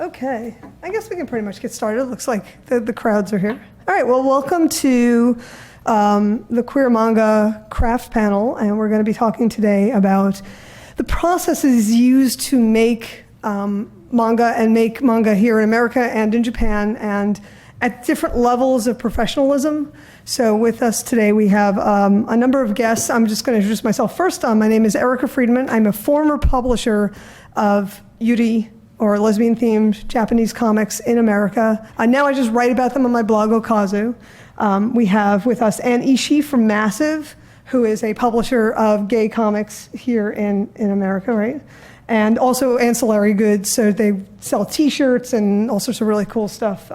Okay, I guess we can pretty much get started. It looks like the crowds are here. All right, well, welcome to the Queer Manga Craft Panel, and we're going to be talking today about the processes used to make manga and make manga here in America and in Japan, and at different levels of professionalism. So with us today, we have a number of guests. I'm just going to introduce myself first. My name is Erica Friedman. I'm a former publisher of Yuri, or lesbian-themed Japanese comics in America. Now I just write about them on my blog, Okazu. We have with us Ann Ishii from Massive, who is a publisher of gay comics here in America, right? And also ancillary goods, so they sell t-shirts and all sorts of really cool stuff,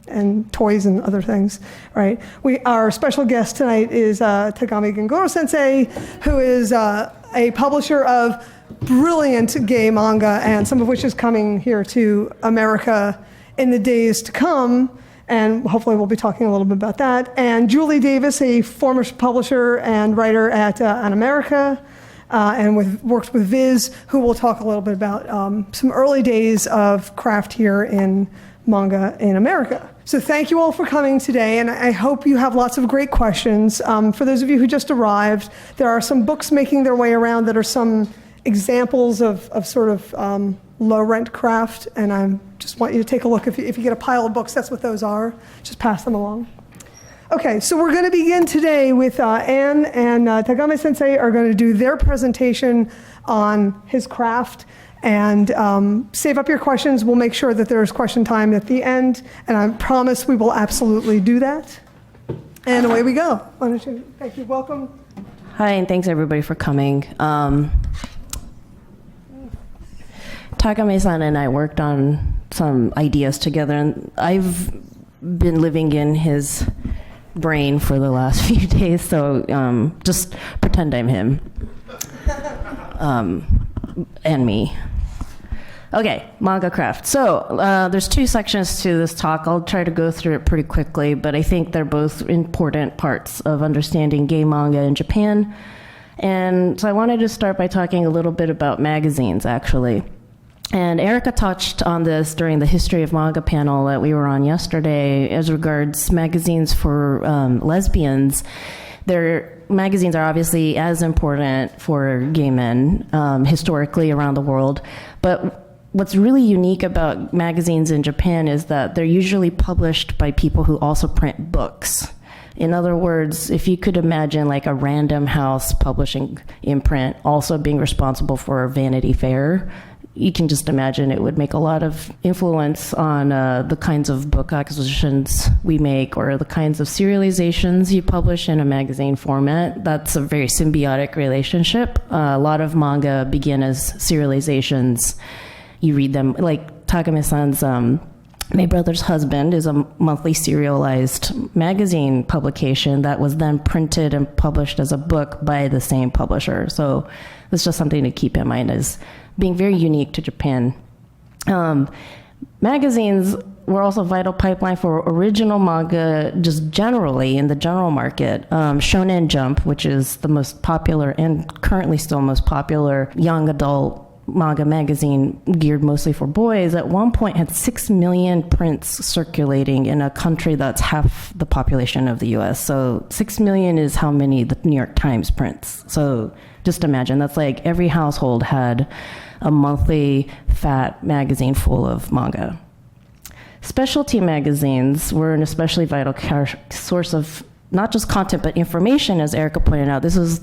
and toys and other things, right? Our special guest tonight is Tagami Gengoro Sensei, who is a publisher of brilliant gay manga, and some of which is coming here to America in the days to come, and hopefully we'll be talking a little bit about that. And Julie Davis, a former publisher and writer at An America, and worked with Viz, who will talk a little bit about some early days of craft here in manga in America. So thank you all for coming today, and I hope you have lots of great questions. For those of you who just arrived, there are some books making their way around that are some examples of sort of low-rent craft, and I just want you to take a look. If you get a pile of books, that's what those are. Just pass them along. Okay, so we're going to begin today with Ann and Tagame Sensei are going to do their presentation on his craft, and save up your questions. We'll make sure that there's question time at the end, and I promise we will absolutely do that. And away we go. Why don't you, thank you, welcome. Hi, and thanks everybody for coming. Tagame-san and I worked on some ideas together, and I've been living in his brain for the last few days, so just pretend I'm him. And me. Okay, manga craft. So there's two sections to this talk. I'll try to go through it pretty quickly, but I think they're both important parts of understanding gay manga in Japan. And so I wanted to start by talking a little bit about magazines, actually. And Erica touched on this during the History of Manga panel that we were on yesterday as regards magazines for lesbians. Their magazines are obviously as important for gay men historically around the world, but what's really unique about magazines in Japan is that they're usually published by people who also print books. In other words, if you could imagine like a Random House publishing imprint also being responsible for Vanity Fair, you can just imagine it would make a lot of influence on the kinds of book acquisitions we make or the kinds of serializations you publish in a magazine format. That's a very symbiotic relationship. A lot of manga begin as serializations. You read them, like Tagame-san's My Brother's Husband is a monthly serialized magazine publication that was then printed and published as a book by the same publisher. So that's just something to keep in mind as being very unique to Japan. Magazines were also a vital pipeline for original manga just generally in the general market. Shonen Jump, which is the most popular and currently still most popular young adult manga magazine geared mostly for boys, at one point had 6 million prints circulating in a country that's half the population of the US. So 6 million is how many the New York Times prints. So just imagine, that's like every household had a monthly fat magazine full of manga. Specialty magazines were an especially vital source of not just content, but information, as Erica pointed out. This is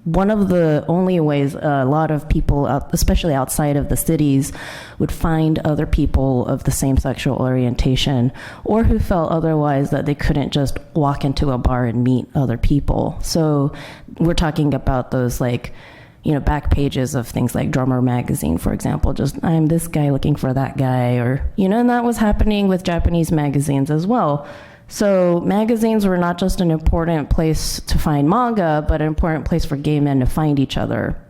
one of the only ways a lot of people, especially outside of the cities, would find other people of the same sexual orientation or who felt otherwise that they couldn't just walk into a bar and meet other people. So we're talking about those back pages of things like Drummer Magazine, for example, just I'm this guy looking for that guy, or, and that was happening with Japanese magazines as well. So magazines were not just an important place to find manga, but an important place for gay men to find each other.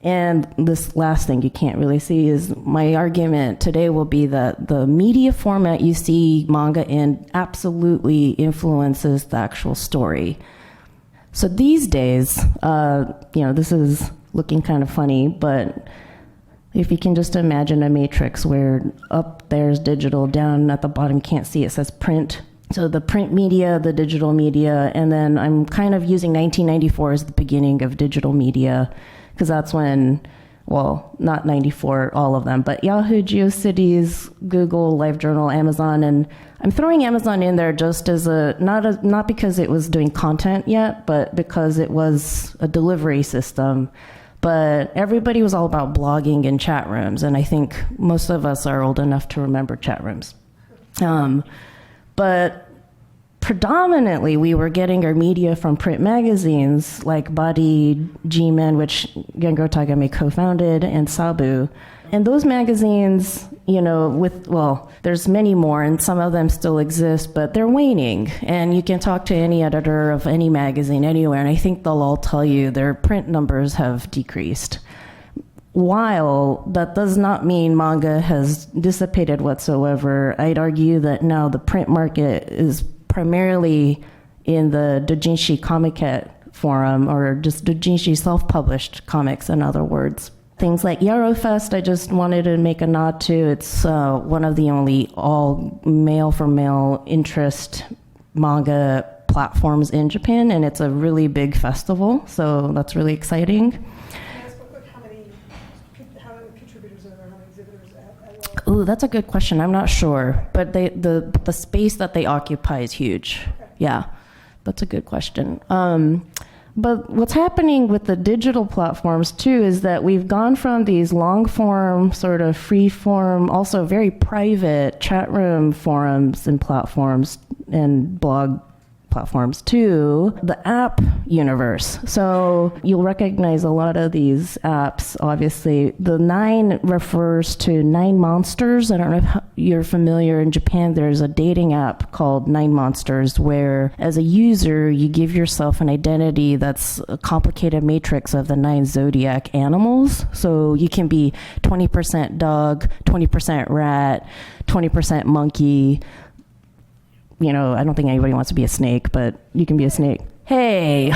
And this last thing you can't really see is my argument today will be that the media format you see manga in absolutely influences the actual story. So these days, this is looking kind of funny, but If you can just imagine a matrix where up there's digital, down at the bottom you can't see, it says print. So the print media, the digital media, and then I'm kind of using 1994 as the beginning of digital media, because that's when, well, not 94, all of them, but Yahoo, GeoCities, Google, LiveJournal, Amazon, and I'm throwing Amazon in there just as not because it was doing content yet, but because it was a delivery system. But everybody was all about blogging and chat rooms, and I think most of us are old enough to remember chat rooms. But predominantly, we were getting our media from print magazines like Body, G-Men, which Gengo Tagame co-founded, and Sabu. And those magazines, there's many more, and some of them still exist, but they're waning. And you can talk to any editor of any magazine anywhere, and I think they'll all tell you their print numbers have decreased. While that does not mean manga has dissipated whatsoever, I'd argue that now the print market is primarily in the doujinshi comiket forum, or just doujinshi self-published comics, in other words. Things like Yarofest, I just wanted to make a nod to. It's one of the only all male-for-male interest manga platforms in Japan, and it's a really big festival, so that's really exciting. How many contributors are there? How many exhibitors at Ooh, that's a good question. I'm not sure, but the space that they occupy is huge. Okay. Yeah, that's a good question. But what's happening with the digital platforms, too, is that we've gone from these long-form, sort of free-form, also very private chat room forums and platforms and blog platforms to the app universe. So you'll recognize a lot of these apps, obviously. The 9 refers to 9 Monsters. I don't know if you're familiar. In Japan, there's a dating app called 9 Monsters where, as a user, you give yourself an identity that's a complicated matrix of the 9 zodiac animals. So you can be 20% dog, 20% rat, 20% monkey. I don't think anybody wants to be a snake, but you can be a snake. Hey,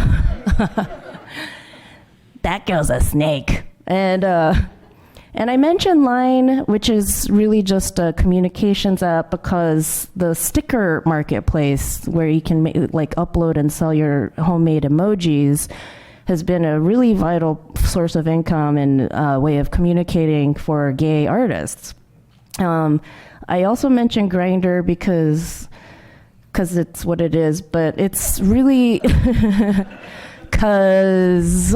that girl's a snake. And I mentioned Line, which is really just a communications app, because the sticker marketplace where you can upload and sell your homemade emojis has been a really vital source of income and way of communicating for gay artists. I also mentioned Grindr because it's what it is, but it's really because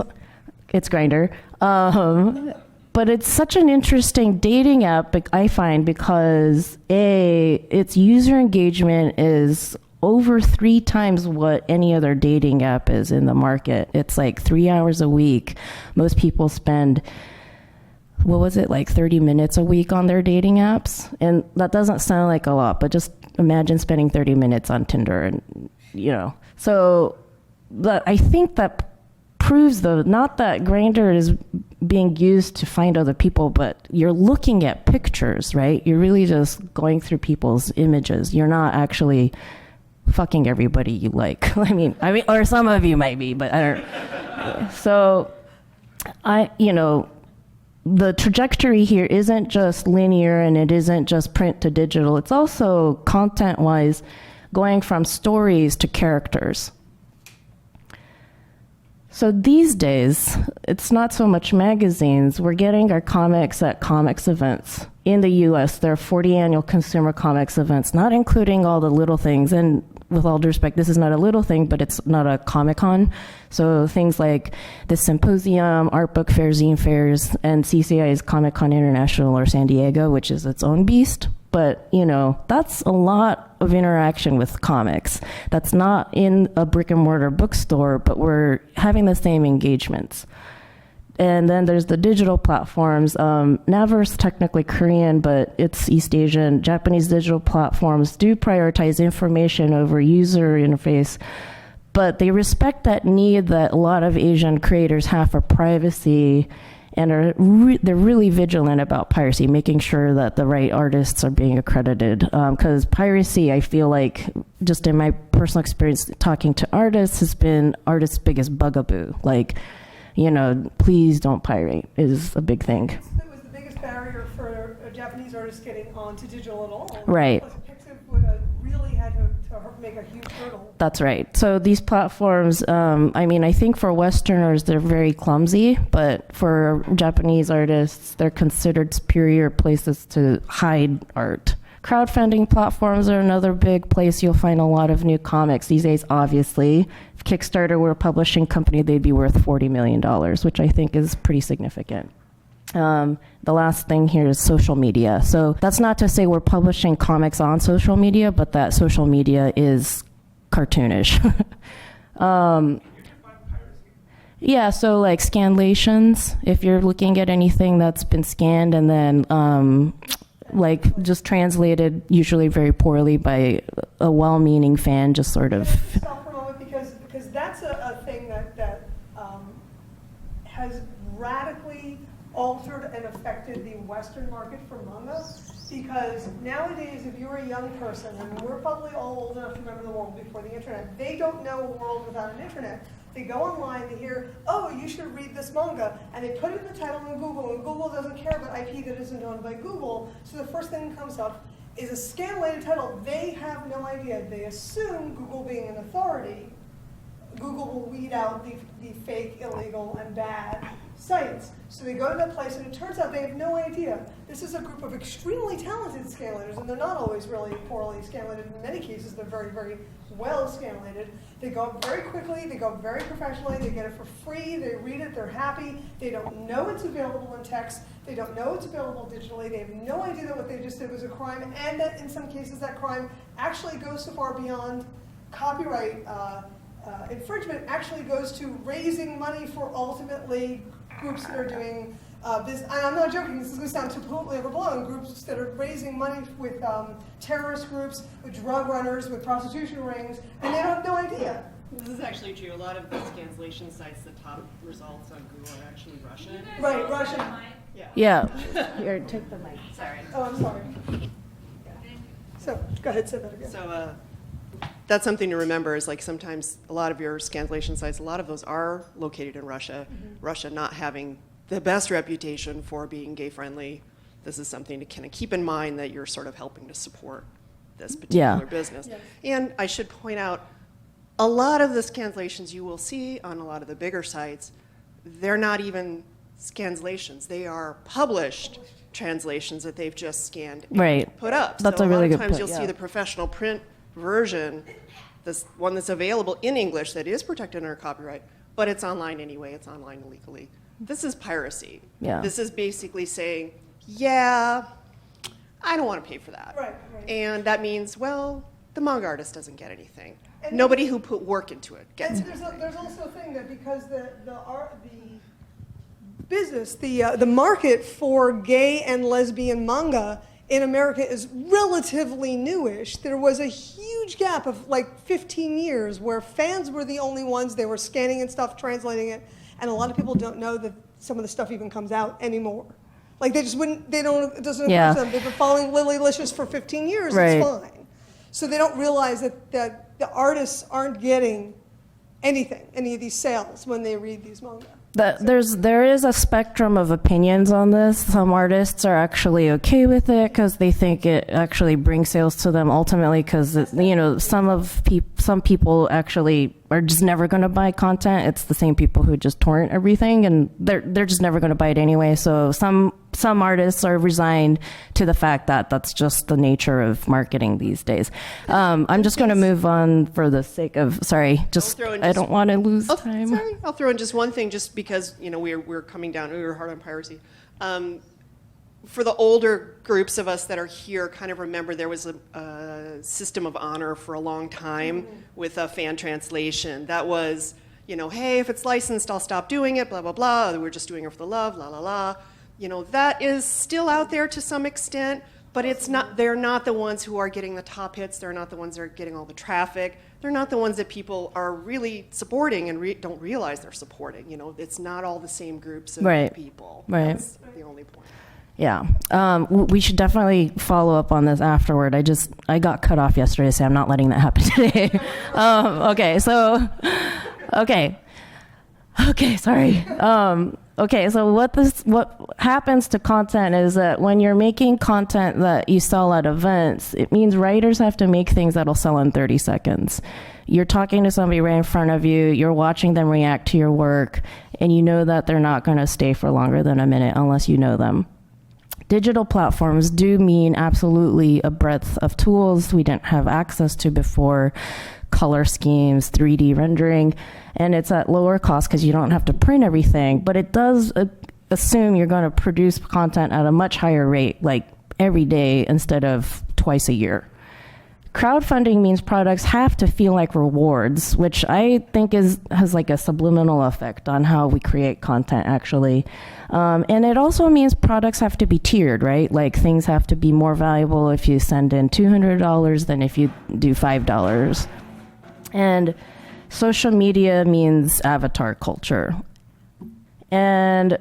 it's Grindr. But it's such an interesting dating app, I find, because its user engagement is over 3 times what any other dating app is in the market. It's like 3 hours a week. Most people spend, 30 minutes a week on their dating apps? And that doesn't sound like a lot, but just imagine spending 30 minutes on Tinder, and So I think that proves, though, not that Grindr is being used to find other people, but you're looking at pictures, right? You're really just going through people's images. You're not actually fucking everybody you like. I mean, or some of you might be, but I don't. So, the trajectory here isn't just linear, and it isn't just print to digital. It's also content-wise going from stories to characters. So these days, it's not so much magazines. We're getting our comics at comics events. In the US, there are 40 annual consumer comics events, not including all the little things. And with all due respect, this is not a little thing, but it's not a Comic-Con. So things like the Symposium, art book fairs, zine fairs, and CCI's Comic-Con International or San Diego, which is its own beast. But, that's a lot of interaction with comics. That's not in a brick and mortar bookstore, but we're having the same engagements. And then there's the digital platforms. Naver's technically Korean, but it's East Asian. Japanese digital platforms do prioritize information over user interface, but they respect that need that a lot of Asian creators have for privacy, and they're really vigilant about piracy, making sure that the right artists are being accredited. Because piracy, I feel like, just in my personal experience talking to artists, has been artists' biggest bugaboo. Please don't pirate is a big thing. It was the biggest of Japanese artists getting onto digital at all. Right. Because Pixiv really had to make a huge hurdle. That's right. So these platforms, I mean, I think for Westerners, they're very clumsy, but for Japanese artists, they're considered superior places to hide art. Crowdfunding platforms are another big place you'll find a lot of new comics these days, obviously. If Kickstarter were a publishing company, they'd be worth $40 million, which I think is pretty significant. The last thing here is social media. So that's not to say we're publishing comics on social media, but that social media is cartoonish. Yeah, so like scanlations, if you're looking at anything that's been scanned and then like just translated usually very poorly by a well-meaning fan, just sort of. Stop for a moment because that's a thing that has radically altered and affected the Western market for manga. Because nowadays, if you're a young person, and we're probably all old enough to remember the world before the internet, they don't know a world without an internet. They go online, they hear, oh, you should read this manga, and they put in the title in Google, and Google doesn't care about IP that isn't owned by Google, so the first thing that comes up is a scan-related title. They have no idea. They assume, Google being an authority, Google will weed out the fake, illegal, and bad sites. So they go to that place, and it turns out they have no idea. This is a group of extremely talented scanlators, and they're not always really poorly scanlated. In many cases, they're very, very well scanlated. They go up very quickly, they go very professionally, they get it for free, they read it, they're happy. They don't know it's available in text, they don't know it's available digitally, they have no idea that what they just did was a crime, and that in some cases that crime actually goes so far beyond copyright infringement, actually goes to raising money for ultimately groups that are doing this. I'm not joking, this is going to sound completely overblown, groups that are raising money with terrorist groups, with drug runners, with prostitution rings, and they have no idea. This is actually true. A lot of these cancellation sites, the top results on Google are actually Russian. Right, Russian. Yeah. Here, take the mic. Sorry. Oh, I'm sorry. So, go ahead, say that again. So that's something to remember is like sometimes a lot of your cancellation sites, a lot of those are located in Russia. Mm-hmm. Russia not having the best reputation for being gay friendly. This is something to kind of keep in mind that you're sort of helping to support this particular business. Yes. And I should point out, a lot of the cancellations you will see on a lot of the bigger sites, they're not even scanslations. They are published translations that they've just scanned and put up. That's so a really good point. A lot of times point, you'll see the professional print version, this one that's available in English that is protected under copyright, but it's online anyway, it's online illegally. This is piracy. Yeah. This is basically saying, yeah, I don't want to pay for that. Right. And that means, well, the manga artist doesn't get anything. And nobody who put work into it gets anything. There's also a thing that because the business, the market for gay and lesbian manga in America is relatively newish. There was a huge gap of like 15 years where fans were the only ones, they were scanning and stuff, translating it, and a lot of people don't know that some of the stuff even comes out anymore. Like they just wouldn't, it doesn't occur to them. They've been following Lily Licious for 15 years, it's fine. So they don't realize that the artists aren't getting anything, any of these sales when they read these manga. There is a spectrum of opinions on this. Some artists are actually okay with it because they think it actually brings sales to them ultimately because, some people actually are just never going to buy content. It's the same people who just torrent everything, and they're just never going to buy it anyway. So some artists are resigned to the fact that that's just the nature of marketing these days. I'm just going to move on for the sake of, I don't want to lose time. Sorry, I'll throw in just one thing just because, we're coming down, we were hard on piracy. For the older groups of us that are here, kind of remember there was a system of honor for a long time with a fan translation. That was, hey, if it's licensed, I'll stop doing it, blah, blah, blah. We're just doing it for the love, la, la, la. That is still out there to some extent, but they're not the ones who are getting the top hits. They're not the ones that are getting all the traffic. They're not the ones that people are really supporting and don't realize they're supporting. It's not all the same groups of people. Right. That's the only point. Yeah. We should definitely follow up on this afterward. I got cut off yesterday, so I'm not letting that happen today. Okay, sorry. Okay, so what happens to content is that when you're making content that you sell at events, it means writers have to make things that'll sell in 30 seconds. You're talking to somebody right in front of you, you're watching them react to your work, and you know that they're not going to stay for longer than a minute unless you know them. Digital platforms do mean absolutely a breadth of tools we didn't have access to before, color schemes, 3D rendering, and it's at lower cost because you don't have to print everything, but it does assume you're going to produce content at a much higher rate, like every day instead of twice a year. Crowdfunding means products have to feel like rewards, which I think has like a subliminal effect on how we create content, actually. And it also means products have to be tiered, right? Like things have to be more valuable if you send in $200 than if you do $5. And social media means avatar culture. And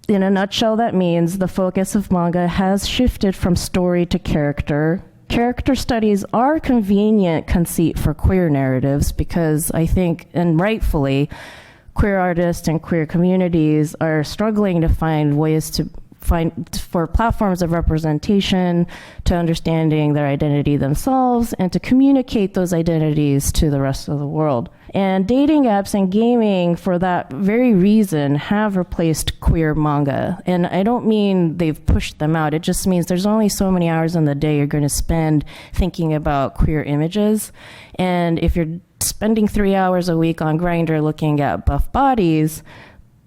in a nutshell, that means the focus of manga has shifted from story to character. Character studies are a convenient conceit for queer narratives because I think, and rightfully, queer artists and queer communities are struggling to find ways for platforms of representation, to understanding their identity themselves, and to communicate those identities to the rest of the world. And dating apps and gaming, for that very reason, have replaced queer manga. And I don't mean they've pushed them out. It just means there's only so many hours in the day you're going to spend thinking about queer images. And if you're spending 3 hours a week on Grindr looking at buff bodies,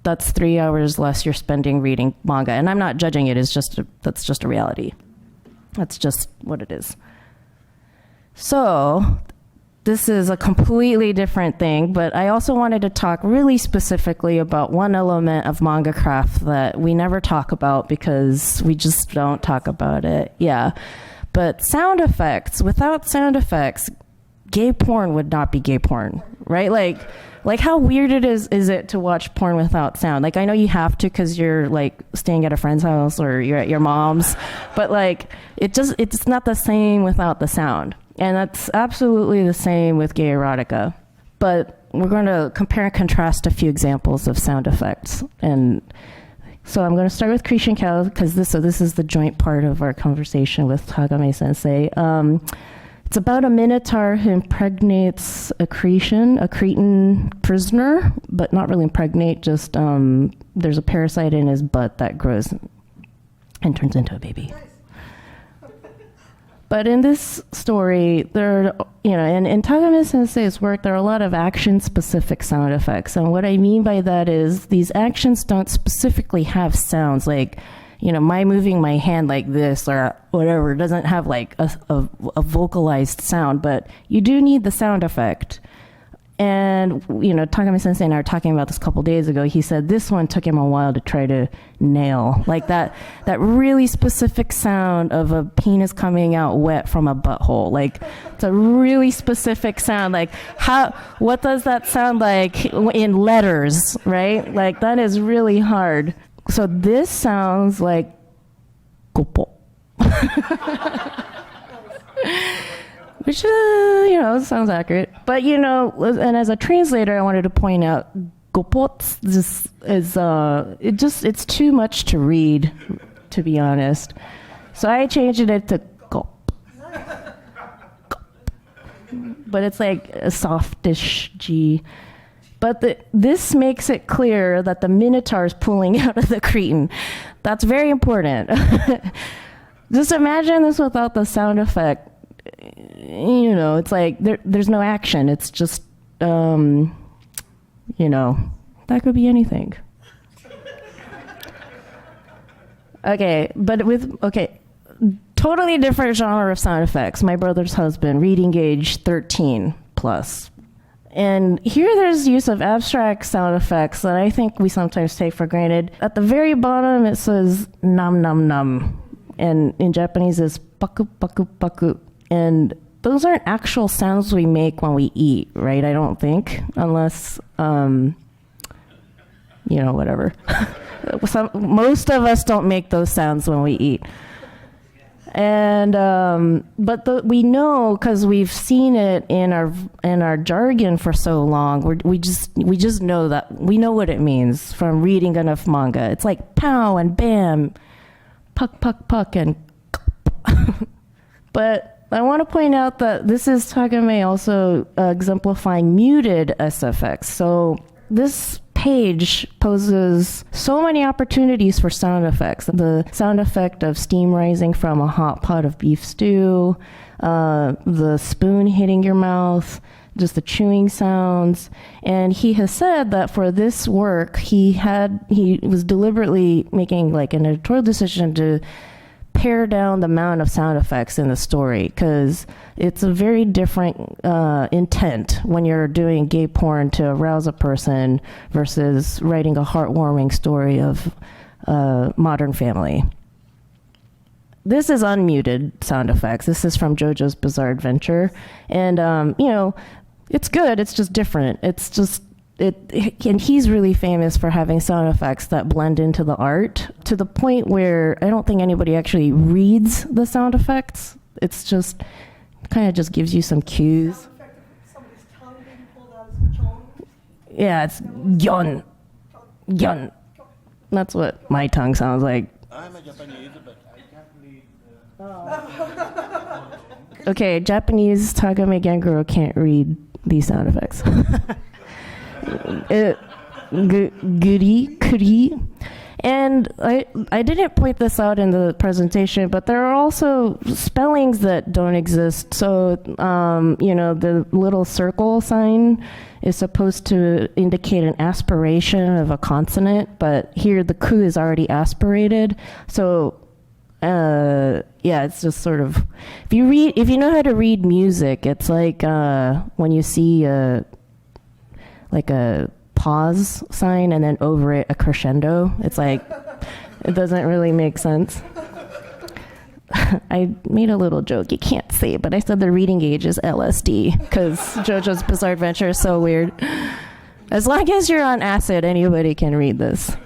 that's 3 hours less you're spending reading manga. And I'm not judging it, that's just a reality. That's just what it is. So this is a completely different thing, but I also wanted to talk really specifically about one element of manga craft that we never talk about because we just don't talk about it. Yeah. But sound effects, without sound effects, gay porn would not be gay porn, right? Like how weird is it to watch porn without sound? Like, I know you have to because you're like staying at a friend's house or you're at your mom's, but like it's not the same without the sound. And that's absolutely the same with gay erotica. But we're going to compare and contrast a few examples of sound effects. And so I'm going to start with Creation Cow because this is the joint part of our conversation with Hagame Sensei. It's about a minotaur who impregnates a Cretan prisoner, but not really impregnate, just there's a parasite in his butt that grows and turns into a baby. But in this story, in Hagame Sensei's work, there are a lot of action-specific sound effects. And what I mean by that is these actions don't specifically have sounds like, my moving my hand like this or whatever doesn't have like a vocalized sound, but you do need the sound effect. And, Takami Sensei and I were talking about this a couple days ago. He said this one took him a while to try to nail, like that really specific sound of a penis coming out wet from a butthole. Like, it's a really specific sound. Like, what does that sound like in letters, right? Like, that is really hard. So this sounds like gopo. Which, sounds accurate. But, and as a translator, I wanted to point out, gopots it's too much to read, to be honest. So I changed it to gop. But it's like a softish G. But this makes it clear that the minotaur is pulling out of the Cretan. That's very important. Just imagine this without the sound effect. It's like there's no action. It's just, that could be anything. Totally different genre of sound effects. My brother's husband, reading age 13 plus. And here there's use of abstract sound effects that I think we sometimes take for granted. At the very bottom it says nam nam nam. And in Japanese it's paku paku paku. And those aren't actual sounds we make when we eat, right? I don't think, unless, whatever. Most of us don't make those sounds when we eat. And we know because we've seen it in our jargon for so long. We just know that we know what it means from reading enough manga. It's like pow and bam, puck puck puck and. But I want to point out that this is Takame also exemplifying muted SFX. So this page poses so many opportunities for sound effects. The sound effect of steam rising from a hot pot of beef stew, the spoon hitting your mouth, just the chewing sounds. And he has said that for this work, he was deliberately making like an editorial decision to pare down the amount of sound effects in the story because it's a very different intent when you're doing gay porn to arouse a person versus writing a heartwarming story of Modern Family. This is unmuted sound effects. This is from JoJo's Bizarre Adventure. And, it's good. It's just different. And he's really famous for having sound effects that blend into the art to the point where I don't think anybody actually reads the sound effects. It's just kind of just gives you some cues. Somebody's tongue being pulled out as a chong. Yeah, it's yon, yon. That's what my tongue sounds like. I'm a Japanese, but I can't read. Okay, Japanese Takame Genguro can't read these sound effects. Goody, kuri. And I didn't point this out in the presentation, but there are also spellings that don't exist. So, the little circle sign is supposed to indicate an aspiration of a consonant, but here the ku is already aspirated. So, it's just sort of, if you know how to read music, it's like when you see like a pause sign and then over it a crescendo. It's like, it doesn't really make sense. I made a little joke, you can't see it, but I said the reading age is LSD because JoJo's Bizarre Adventure is so weird. As long as you're on acid, anybody can read this.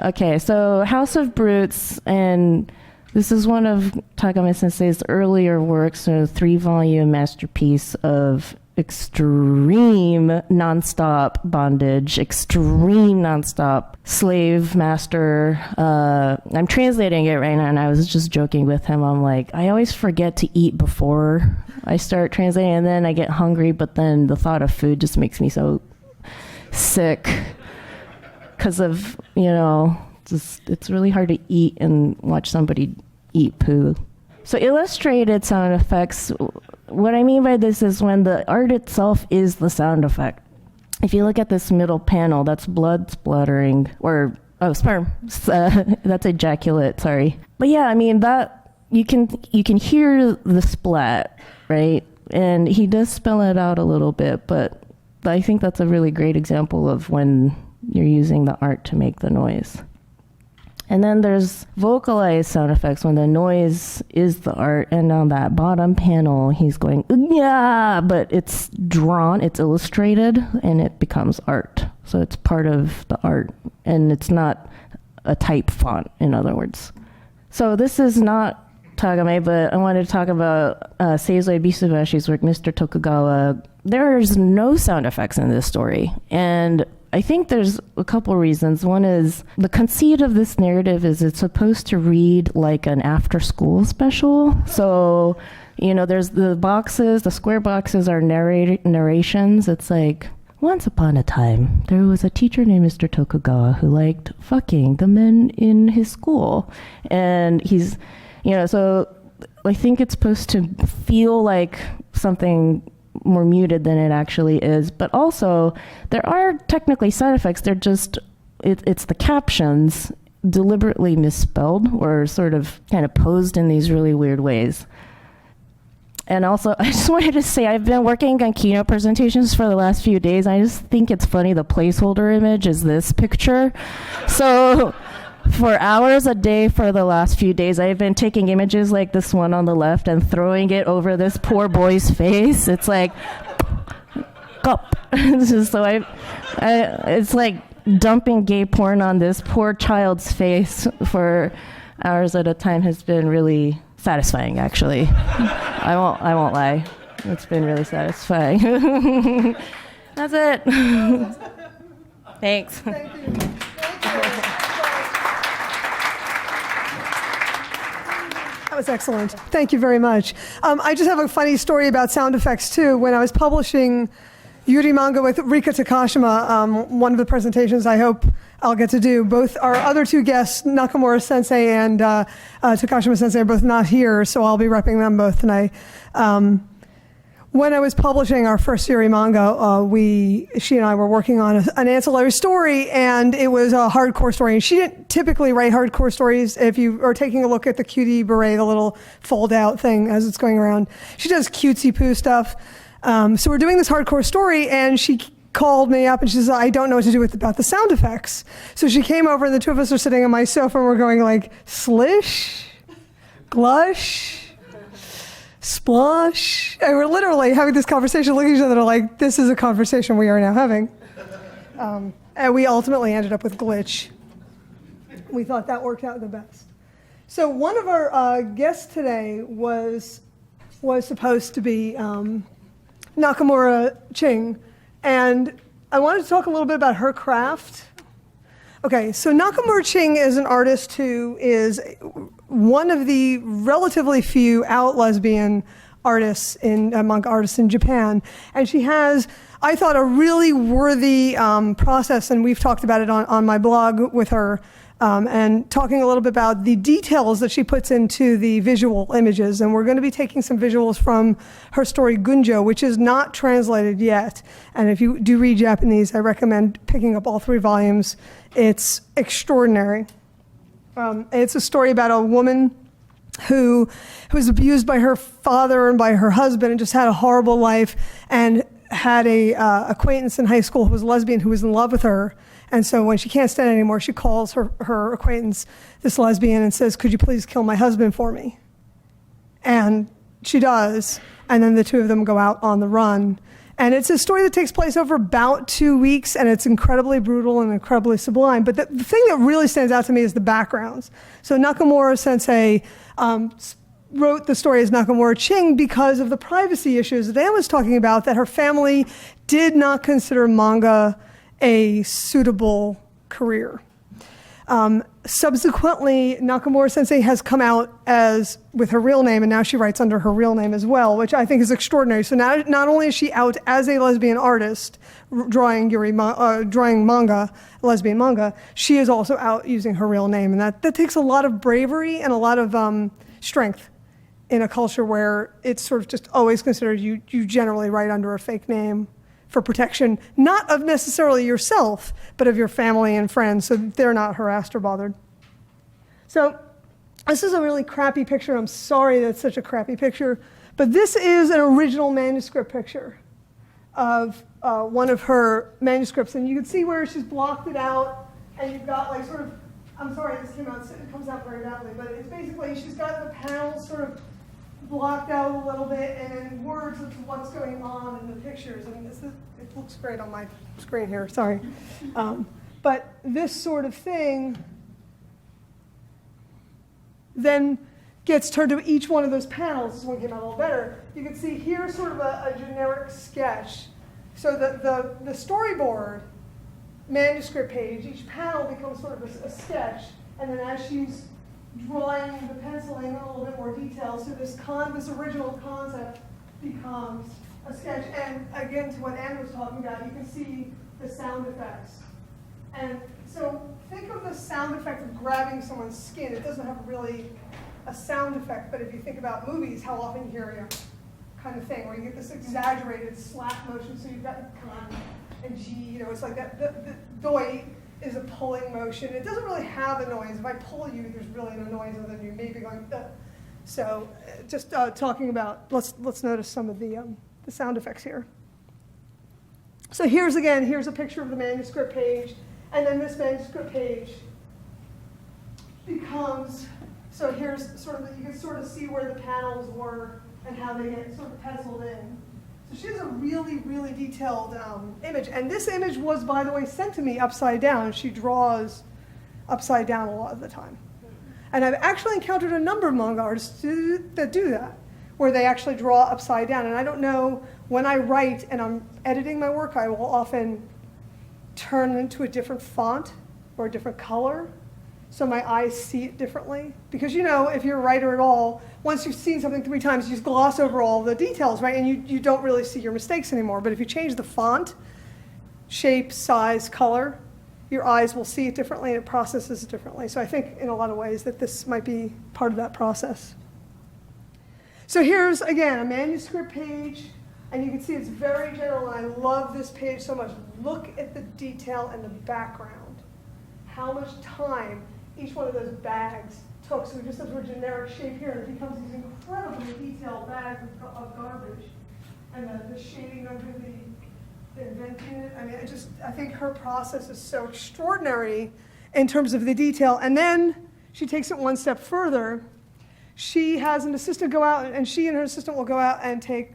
Okay, so House of Brutes, and this is one of Takame Sensei's earlier works, a 3-volume masterpiece of extreme nonstop bondage, extreme nonstop slave master. I'm translating it right now, and I was just joking with him. I'm like, I always forget to eat before I start translating, and then I get hungry, but then the thought of food just makes me so sick because of, it's really hard to eat and watch somebody eat poo. So illustrated sound effects, what I mean by this is when the art itself is the sound effect. If you look at this middle panel, that's blood spluttering, or, sperm. That's ejaculate, sorry. But yeah, I mean, that, you can hear the splat, right? And he does spell it out a little bit, but I think that's a really great example of when you're using the art to make the noise. And then there's vocalized sound effects when the noise is the art. And on that bottom panel, he's going, yeah, but it's drawn, it's illustrated, and it becomes art. So it's part of the art. And it's not a type font, in other words. So this is not Takame, but I wanted to talk about Seizoi Bisubashi's work, Mr. Tokugawa. There's no sound effects in this story. And I think there's a couple reasons. One is the conceit of this narrative is it's supposed to read like an after-school special. So, there's the square boxes are narrations. It's like, once upon a time, there was a teacher named Mr. Tokugawa who liked fucking the men in his school. And he's, so I think it's supposed to feel like something more muted than it actually is, but also there are technically side effects. They're just it's the captions deliberately misspelled or sort of kind of posed in these really weird ways. And also, I just wanted to say I've been working on keynote presentations for the last few days. I just think it's funny the placeholder image is this picture. So for hours a day for the last few days, I've been taking images like this one on the left and throwing it over this poor boy's face. It's like, gulp. So it's like dumping gay porn on this poor child's face for hours at a time has been really satisfying, actually. I won't lie. It's been really satisfying. That's it. Thanks. Thank you. Thank you. That was excellent. Thank you very much. I just have a funny story about sound effects, too. When I was publishing Yuri manga with Rika Takashima, one of the presentations I hope I'll get to do, both our other two guests, Nakamura Sensei and Takashima Sensei, are both not here, so I'll be repping them both tonight. When I was publishing our first Yuri manga, she and I were working on an ancillary story, and it was a hardcore story. And she didn't typically write hardcore stories. If you are taking a look at the cutie beret, the little fold-out thing as it's going around, she does cutesy-poo stuff. So we're doing this hardcore story, and she called me up, and she says, I don't know what to do about the sound effects. So she came over, and the two of us are sitting on my sofa, and we're going like, slish, glush, splosh. And we're literally having this conversation, looking at each other like, this is a conversation we are now having. And we ultimately ended up with glitch. We thought that worked out the best. So one of our guests today was supposed to be Nakamura Ching, and I wanted to talk a little bit about her craft. Okay, so Nakamura Ching is an artist who is one of the relatively few out lesbian artists manga artists in Japan, and she has, I thought, a really worthy process, and we've talked about it on my blog with her, and talking a little bit about the details that she puts into the visual images. And we're going to be taking some visuals from her story Gunjo, which is not translated yet. And if you do read Japanese, I recommend picking up all 3 volumes. It's extraordinary. It's a story about a woman who was abused by her father and by her husband and just had a horrible life, and had a acquaintance in high school who was lesbian who was in love with her. And so when she can't stand it anymore, she calls her acquaintance, this lesbian, and says, could you please kill my husband for me? And she does. And then the two of them go out on the run. And it's a story that takes place over about 2 weeks, and it's incredibly brutal and incredibly sublime. But the thing that really stands out to me is the backgrounds. So Nakamura Sensei wrote the story as Nakamura Ching because of the privacy issues that Anne was talking about, that her family did not consider manga a suitable career. Subsequently, Nakamura Sensei has come out with her real name, and now she writes under her real name as well, which I think is extraordinary. So now, not only is she out as a lesbian artist, drawing manga, lesbian manga, she is also out using her real name, and that takes a lot of bravery and a lot of strength in a culture where it's sort of just always considered you generally write under a fake name for protection, not of necessarily yourself, but of your family and friends, so they're not harassed or bothered. So this is a really crappy picture. I'm sorry that's such a crappy picture, but this is an original manuscript picture of one of her manuscripts, and you can see where she's blocked it out, and you've got like sort of, I'm sorry this comes out very badly, but it's basically she's got the panels sort of blocked out a little bit, and then words of what's going on in the pictures. I mean, it looks great on my screen here, sorry. But this sort of thing then gets turned to each one of those panels. This one came out a little better. You can see here sort of a generic sketch. So the storyboard manuscript page, each panel becomes sort of a sketch, and then as she's drawing the penciling a little bit more detail, so this original concept becomes a sketch. And again, to what Anne was talking about, you can see the sound effects. And so think of the sound effect of grabbing someone's skin. It doesn't have really a sound effect, but if you think about movies, how often you hear a kind of thing where you get this exaggerated slap motion, so you've got con and G, it's like that. The doi is a pulling motion. It doesn't really have a noise. If I pull you, there's really no noise other than you maybe going, Ugh. So just talking about, let's notice some of the sound effects here. So here's a picture of the manuscript page, and then this manuscript page becomes, so here's sort of, you can sort of see where the panels were and how they get sort of penciled in. So she has a really, really detailed image. And this image was, by the way, sent to me upside down. She draws upside down a lot of the time. And I've actually encountered a number of manga artists that do that, where they actually draw upside down. And I don't know, when I write and I'm editing my work, I will often turn into a different font or a different color, so my eyes see it differently. Because if you're a writer at all, once you've seen something 3 times, you just gloss over all the details, right? And you don't really see your mistakes anymore. But if you change the font, shape, size, color, your eyes will see it differently and it processes it differently. So I think in a lot of ways that this might be part of that process. So here's, again, a manuscript page, and you can see it's very general, and I love this page so much. Look at the detail and the background. How much time each one of those bags took. So we just have a generic shape here, and it becomes these incredibly detailed bags of garbage. And the shading under the inventing it. I mean, I think her process is so extraordinary in terms of the detail. And then she takes it one step further. She has an assistant go out, and she and her assistant will go out and take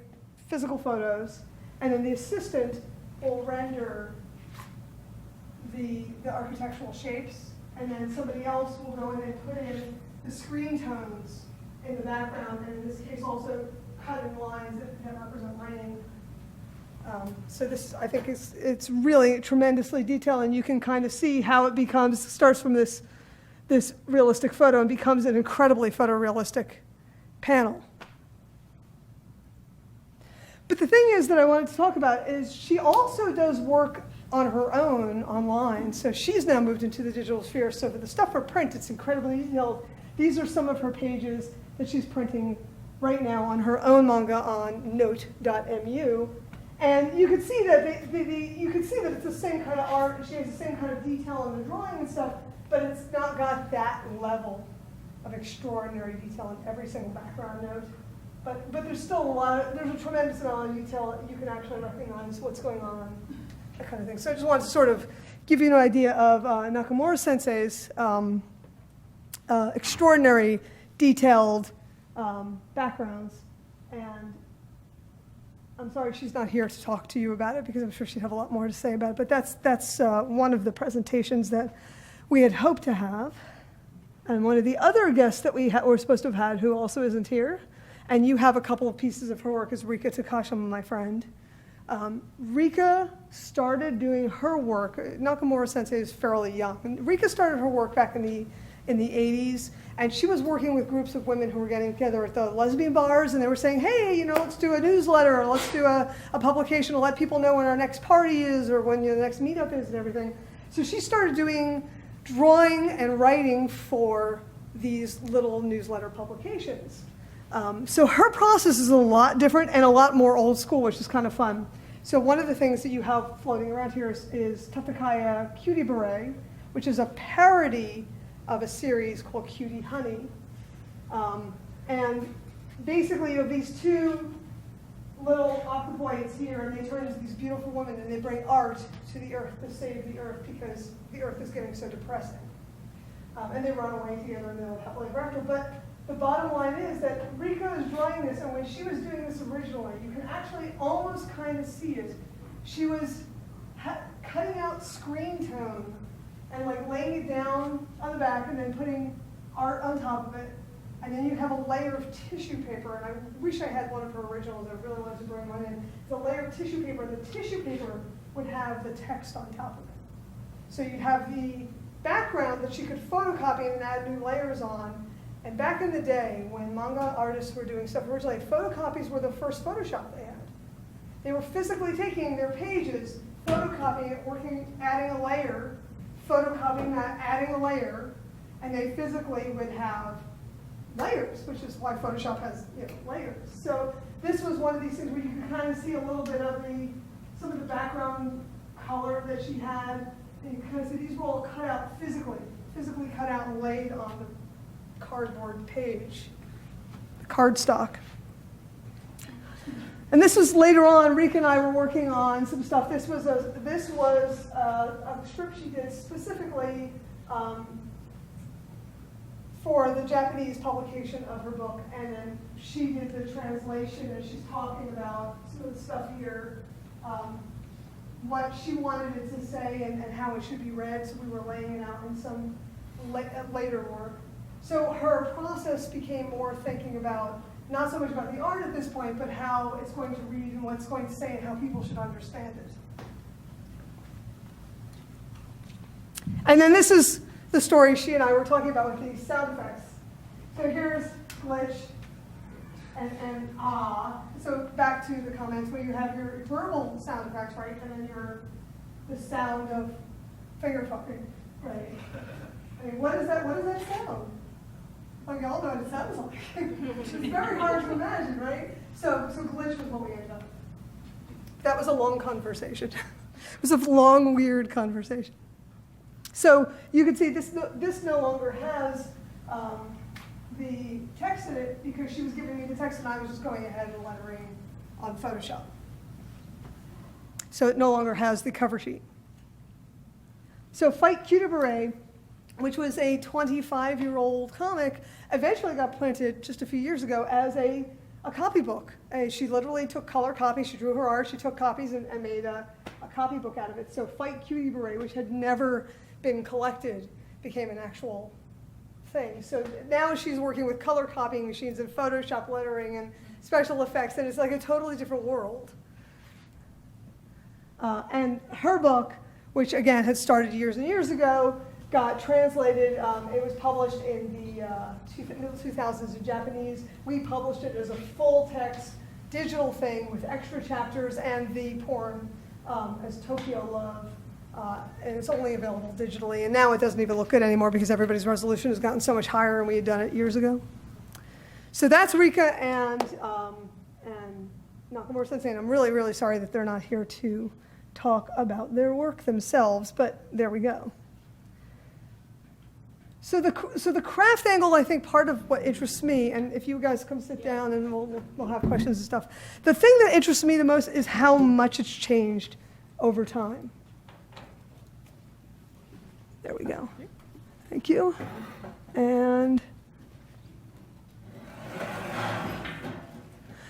physical photos, and then the assistant will render the architectural shapes, and then somebody else will go in and put in the screen tones in the background, and in this case also cutting lines that represent writing. So this, I think, it's really tremendously detailed, and you can kind of see how it starts from this realistic photo and becomes an incredibly photorealistic panel. But the thing is that I wanted to talk about is she also does work on her own online. So she's now moved into the digital sphere. So for the stuff for print, it's incredibly detailed. These are some of her pages that she's printing right now on her own manga on note.mu. And you can see that it's the same kind of art, and she has the same kind of detail in the drawing and stuff, but it's not got that level of extraordinary detail in every single background note. But there's still there's a tremendous amount of detail. You can actually recognize what's going on, that kind of thing. So I just wanted to sort of give you an idea of Nakamura Sensei's extraordinary detailed backgrounds. And I'm sorry she's not here to talk to you about it, because I'm sure she'd have a lot more to say about it. But that's one of the presentations that we had hoped to have. And one of the other guests that we were supposed to have had, who also isn't here, and you have a couple of pieces of her work, is Rika Takashima, my friend. Rika started doing her work. Nakamura Sensei is fairly young. And Rika started her work back in the 80s, and she was working with groups of women who were getting together at the lesbian bars, and they were saying, hey, let's do a newsletter, or let's do a publication to let people know when our next party is, or when the next meetup is, and everything. So she started doing drawing and writing for these little newsletter publications. So her process is a lot different and a lot more old school, which is kind of fun. So one of the things that you have floating around here is Tatakaya Cutie Beret, which is a parody of a series called Cutie Honey. And basically you have these two little octopoids here, and they turn into these beautiful women, and they bring art to the earth to save the earth, because the earth is getting so depressing. And they run away together in the middle of happily ever after. But the bottom line is that Rika is drawing this, and when she was doing this originally, you can actually almost kind of see it. She was cutting out screen tone and laying it down on the back, and then putting art on top of it. And then you have a layer of tissue paper, and I wish I had one of her originals. I really wanted to bring one in. It's a layer of tissue paper, and the tissue paper would have the text on top of it. So you'd have the background that she could photocopy and add new layers on. And back in the day, when manga artists were doing stuff originally, photocopies were the first Photoshop they had. They were physically taking their pages, photocopying it, adding a layer, photocopying that, adding a layer, and they physically would have layers, which is why Photoshop has layers. So this was one of these things where you can kind of see a little bit of some of the background color that she had, and you kind of see these were all cut out physically cut out and laid on the cardboard page, the cardstock. And this was later on. Rika and I were working on some stuff. This was a script she did specifically for the Japanese publication of her book, and then she did the translation, and she's talking about some of the stuff here, what she wanted it to say and how it should be read, so we were laying it out in some later work. So her process became more thinking about not so much about the art at this point, but how it's going to read and what it's going to say and how people should understand it. And then this is the story she and I were talking about with these sound effects. So here's glitch and ah. So back to the comments where you have your verbal sound effects, right? And then the sound of finger fucking, right? I mean, what is that sound? Well, y'all know what it sounds like. It's very hard to imagine, right? So glitch was what we ended up. That was a long conversation. It was a long, weird conversation. So you can see this no longer has the text in it because she was giving me the text and I was just going ahead and lettering on Photoshop. So it no longer has the cover sheet. So Fight Cutie Beret, which was a 25-year-old comic, eventually got printed just a few years ago as a copybook. She literally took color copies, she drew her art, she took copies and made a copybook out of it. So Fight Cutie Beret, which had never been collected, became an actual thing. So now she's working with color copying machines and Photoshop lettering and special effects, and it's like a totally different world. And her book, which again had started years and years ago, got translated. It was published in the middle 2000s in Japanese. We published it as a full text digital thing with extra chapters and the porn as Tokyo Love. And it's only available digitally. And now it doesn't even look good anymore because everybody's resolution has gotten so much higher and we had done it years ago. So that's Rika and Nakamura Sensei. And I'm really, really sorry that they're not here to talk about their work themselves, but there we go. So the craft angle, I think, part of what interests me, and if you guys come sit down and we'll have questions and stuff, the thing that interests me the most is how much it's changed over time. There we go. Thank you. And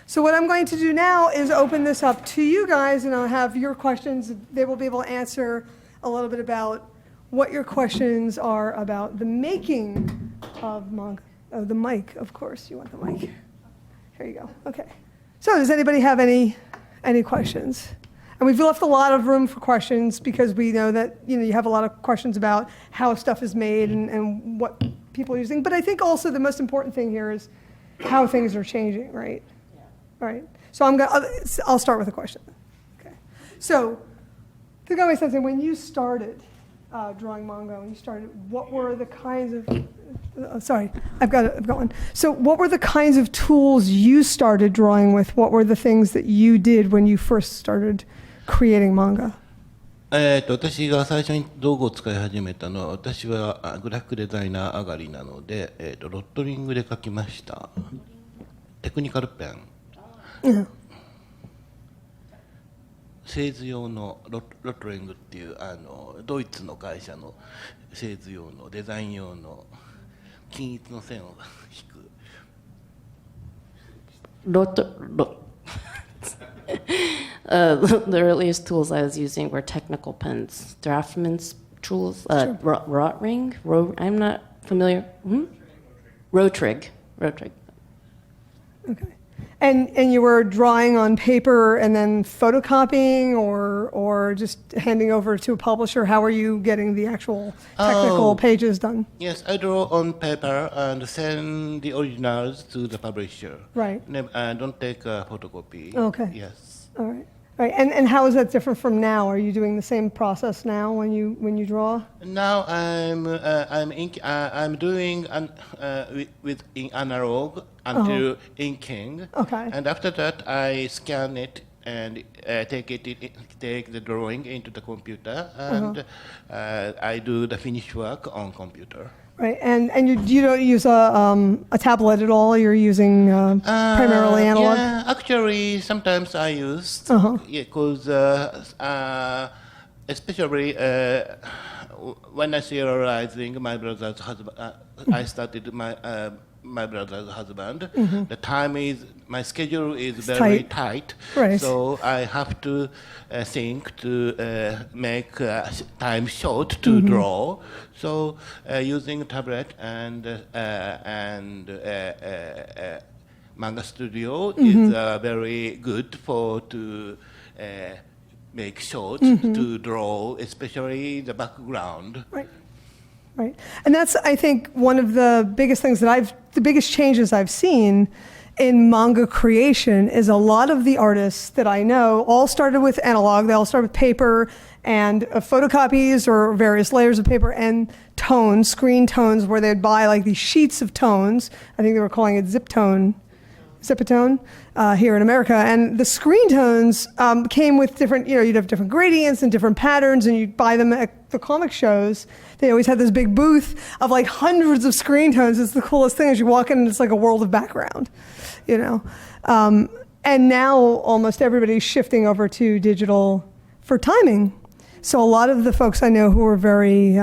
so what I'm going to do now is open this up to you guys, and I'll have your questions. They will be able to answer a little bit about what your questions are about the making of manga. Oh, the mic, of course. You want the mic. Here you go. Okay. So does anybody have any questions? And we've left a lot of room for questions because we know that you have a lot of questions about how stuff is made and what people are using. But I think also the most important thing here is how things are changing, right? Yeah. All right. So I'll start with a question. Okay. So, Kagami Sensei, when you started drawing manga, when you started, what were the kinds of sorry, I've got one. So what were the kinds of tools you started drawing with? What were the things that you did when you first started creating manga? 私が最初に道具を使い始めたのは、私はグラフィックデザイナー上がりなので、ロットリングで描きました。テクニカルペン。製図用のロットリングっていうドイツの会社の製図用のデザイン用の均一の線を引く。The earliest tools I was using were technical pens, draftman's tools, rot ring. I'm not familiar. Rotrig. Okay. And you were drawing on paper and then photocopying or just handing over to a publisher? How are you getting the actual technical pages done? Yes, I draw on paper and send the originals to the publisher. Right. Don't take a photocopy. Okay. Yes. All right. Right. And how is that different from now? Are you doing the same process now when you draw? Now I'm doing with in analog until inking. Okay. And after that I scan it and take the drawing into the computer and I do the finished work on computer. Right, and you don't use a tablet at all. You're using primarily analog. Yeah, actually, sometimes I use because especially when I serializing my brother's husband, I started my brother's husband. The time is, my schedule is It's very tight. tight. Right. So I have to think to make time short to draw. So using tablet and Manga Studio is very good for to make short to draw, especially the background. Right. Right. And that's, I think, one of the biggest things that the biggest changes I've seen in manga creation is a lot of the artists that I know all started with analog. They all started with paper and photocopies or various layers of paper and tones, screen tones, where they'd buy like these sheets of tones. I think they were calling it Zipatone here in America. And the screen tones came with different, you'd have different gradients and different patterns, and you'd buy them at the comic shows. They always had this big booth of like hundreds of screen tones. It's the coolest thing as you walk in and it's like a world of background, And now almost everybody's shifting over to digital for timing. So a lot of the folks I know who are very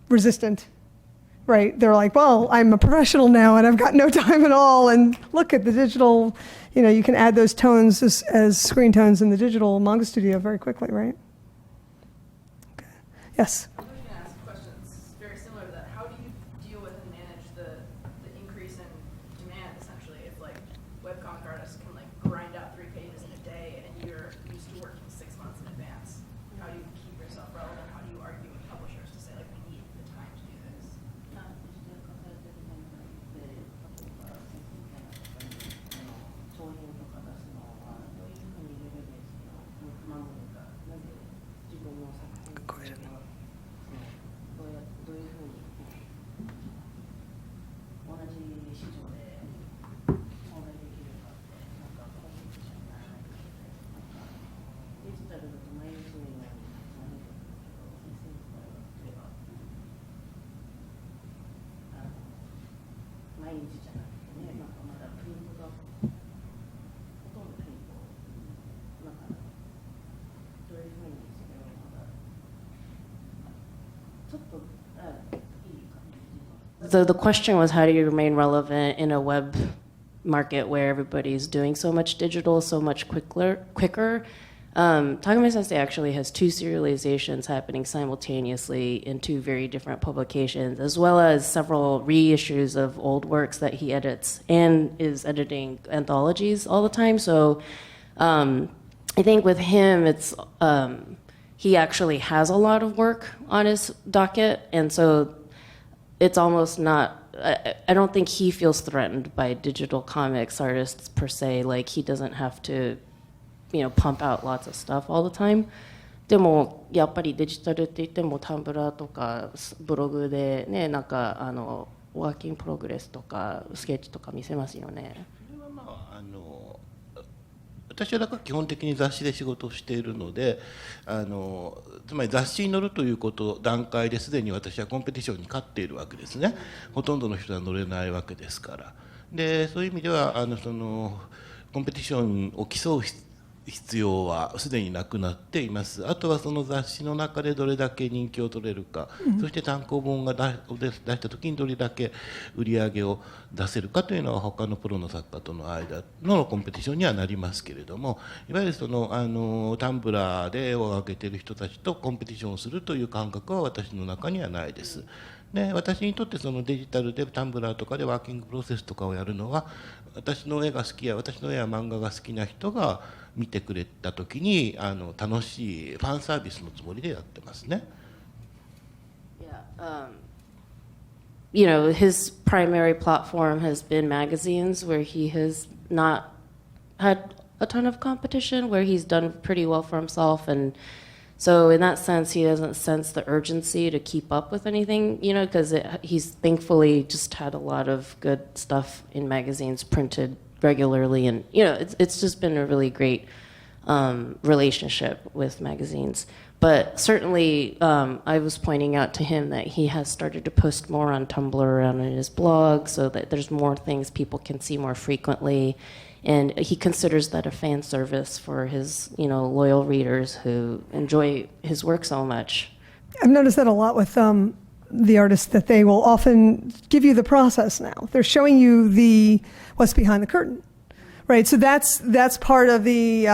resistant, right? They're like, well, I'm a professional now and I've got no time at all. And look at the digital, you can add those tones as screen tones in the digital manga studio very quickly, right? Okay. Yes? I'm going to ask questions very similar to that. How do you deal with and manage the increase in demand, essentially? If like webcomic artists can like grind out 3 pages in a day and you're used to working 6 months in advance, how do you keep yourself relevant? How do you argue with publishers to say like we need the time to do this? 商品とか出すのはどういうふうにレベルですか、マンガがなぜ自分の作品をどういうふうに同じ市場で存在できるかってなんかコンペティションにならないといけない、なんかデジタルだと毎日のようにたくさん出てくるけど、先生の場合は例えば毎日じゃなくてね、なんかまだプリントがほとんどプリントなんかどういうふうにそれをまだちょっといいかな。The question was, how do you remain relevant in a web market where everybody's doing so much digital so much quicker? Takumi Sensei actually has 2 serializations happening simultaneously in 2 very different publications, as well as several reissues of old works that he edits and is editing anthologies all the time. So I think with him, it's he actually has a lot of work on his docket, and so it's almost not. I don't think he feels threatened by digital comics artists per se. Like he doesn't have to pump out lots of stuff all the time. でもやっぱりデジタルって言ってもタンブラーとかブログでね、なんかワーキングプログレスとかスケッチとか見せますよね。それは私はだから基本的に雑誌で仕事をしているので、つまり雑誌に載るという段階ですでに私はコンペティションに勝っているわけですね。ほとんどの人は載れないわけですから。でそういう意味ではコンペティションを競う必要はすでになくなっています。あとはその雑誌の中でどれだけ人気を取れるか、そして単行本を出した時にどれだけ売り上げを出せるかというのは他のプロの作家との間のコンペティションにはなりますけれども、いわゆるタンブラーで絵を上げている人たちとコンペティションをするという感覚は私の中にはないです。で私にとってそのデジタルでタンブラーとかでワーキングプロセスとかをやるのは、私の絵が好きや私の絵や漫画が好きな人が見てくれた時に楽しいファンサービスのつもりでやってますね。His primary platform has been magazines where he has not had a ton of competition, where he's done pretty well for himself, and so in that sense he doesn't sense the urgency to keep up with anything, because he's thankfully just had a lot of good stuff in magazines printed regularly, and it's just been a really great relationship with magazines. But certainly I was pointing out to him that he has started to post more on Tumblr and on his blog, so that there's more things people can see more frequently, and he considers that a fan service for his loyal readers who enjoy his work so much. I've noticed that a lot with the artists that they will often give you the process now. They're showing you what's behind the curtain, right? So that's part of the,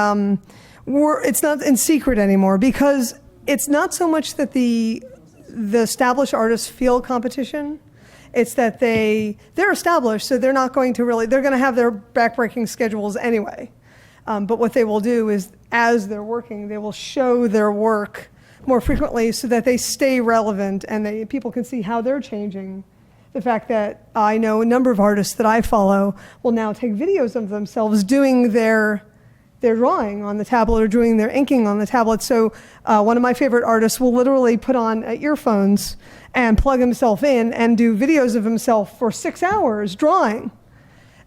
it's not in secret anymore, because it's not so much that the established artists feel competition. It's that they're established, so they're not going to they're going to have their backbreaking schedules anyway. But what they will do is, as they're working, they will show their work more frequently so that they stay relevant and people can see how they're changing. The fact that I know a number of artists that I follow will now take videos of themselves doing their drawing on the tablet or doing their inking on the tablet. So one of my favorite artists will literally put on earphones and plug himself in and do videos of himself for 6 hours drawing.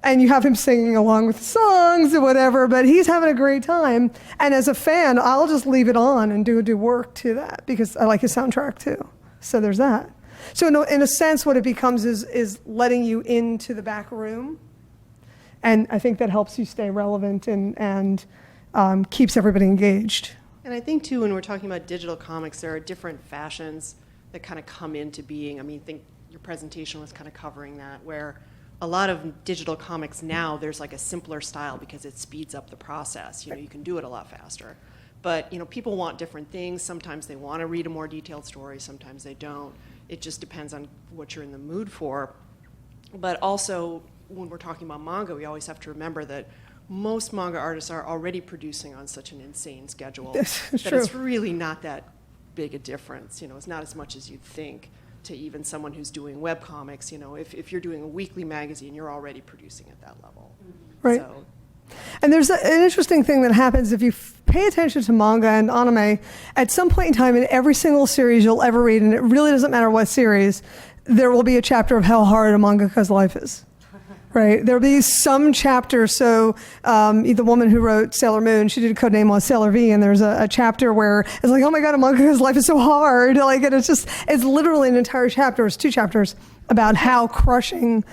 And you have him singing along with the songs or whatever, but he's having a great time. And as a fan, I'll just leave it on and do work to that because I like his soundtrack too. So there's that. So in a sense, what it becomes is letting you into the back room. And I think that helps you stay relevant and keeps everybody engaged. And I think, too, when we're talking about digital comics, there are different fashions that kind of come into being. I mean, I think your presentation was kind of covering that, where a lot of digital comics now, there's like a simpler style because it speeds up the process. You can do it a lot faster. But, people want different things. Sometimes they want to read a more detailed story. Sometimes they don't. It just depends on what you're in the mood for. But also, when we're talking about manga, we always have to remember that most manga artists are already producing on such an insane schedule that it's really not that big a difference. It's not as much as you'd think to even someone who's doing webcomics. If you're doing a weekly magazine, you're already producing at that level. Right. So. And there's an interesting thing that happens if you pay attention to manga and anime. At some point in time, in every single series you'll ever read, and it really doesn't matter what series, there will be a chapter of how hard a mangaka's life is. Right, there'll be some chapter. So the woman who wrote Sailor Moon, she did a code name on Sailor V, and there's a chapter where it's like, oh my God, a mangaka's life is so hard. Like, and it's literally an entire chapter. It's 2 chapters about how crushing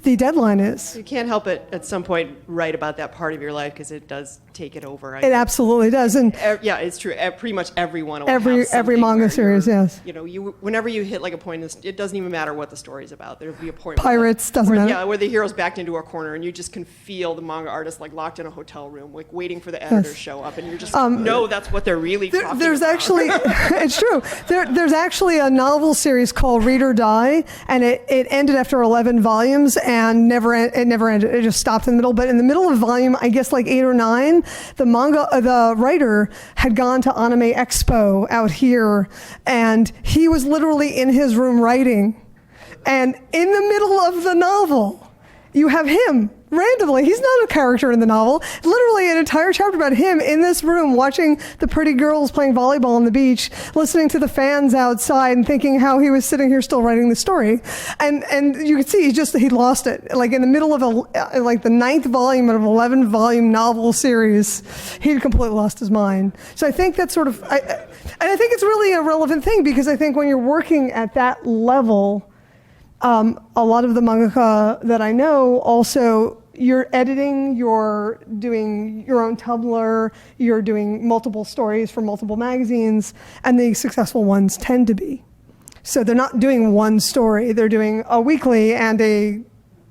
the deadline is. You can't help it at some point write about that part of your life because it does take it over. It absolutely does. And yeah, it's true. Pretty much everyone will every manga series, yes. Whenever you hit like a point, it doesn't even matter what the story's about. There'll be a point. Pirates doesn't matter. Yeah, where the hero's backed into a corner and you just can feel the manga artist like locked in a hotel room, like waiting for the editor to show up, and you're just no, that's what they're really talking there's about. Actually, it's true. There's actually a novel series called Read or Die, and it ended after 11 volumes and never ended. It just stopped in the middle. But in the middle of volume, I guess like 8 or 9, the writer had gone to Anime Expo out here, and he was literally in his room writing. And in the middle of the novel, you have him randomly. He's not a character in the novel. Literally an entire chapter about him in this room watching the pretty girls playing volleyball on the beach, listening to the fans outside and thinking how he was sitting here still writing the story. And you could see he lost it. Like in the middle of the 9th volume of an 11-volume novel series, he'd completely lost his mind. So I think that's sort of, and I think it's really a relevant thing because I think when you're working at that level, a lot of the mangaka that I know also, you're editing, you're doing your own Tumblr, you're doing multiple stories for multiple magazines, and the successful ones tend to be. So they're not doing one story, they're doing a weekly and a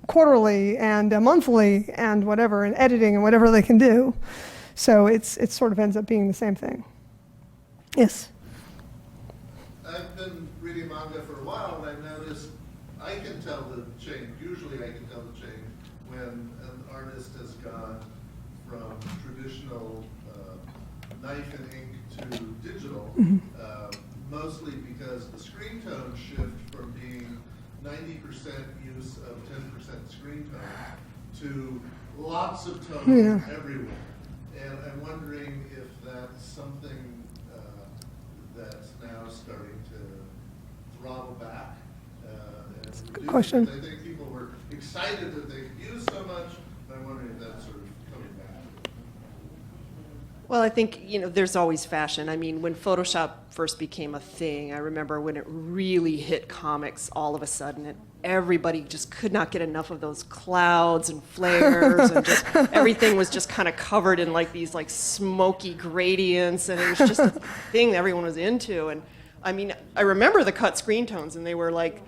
quarterly and a monthly and whatever, and editing and whatever they can do. So it sort of ends up being the same thing. Yes? I've been reading manga for a while, and I've noticed I can tell the change. Usually I can tell the change when an artist has gone from traditional knife and ink to digital, mostly because the screen tone shift from being 90% use of 10% screen tone to lots of tone everywhere. And I'm wondering if that's something that's now starting to throttle back. Good question. I think people were excited that they could use so much, but I'm wondering if that's sort of coming back. Well, I think, there's always fashion. I mean, when Photoshop first became a thing, I remember when it really hit comics all of a sudden, and everybody just could not get enough of those clouds and flares, and just everything was just kind of covered in these smoky gradients, and it was just a thing that everyone was into. And I mean, I remember the cut screen tones, and they were like,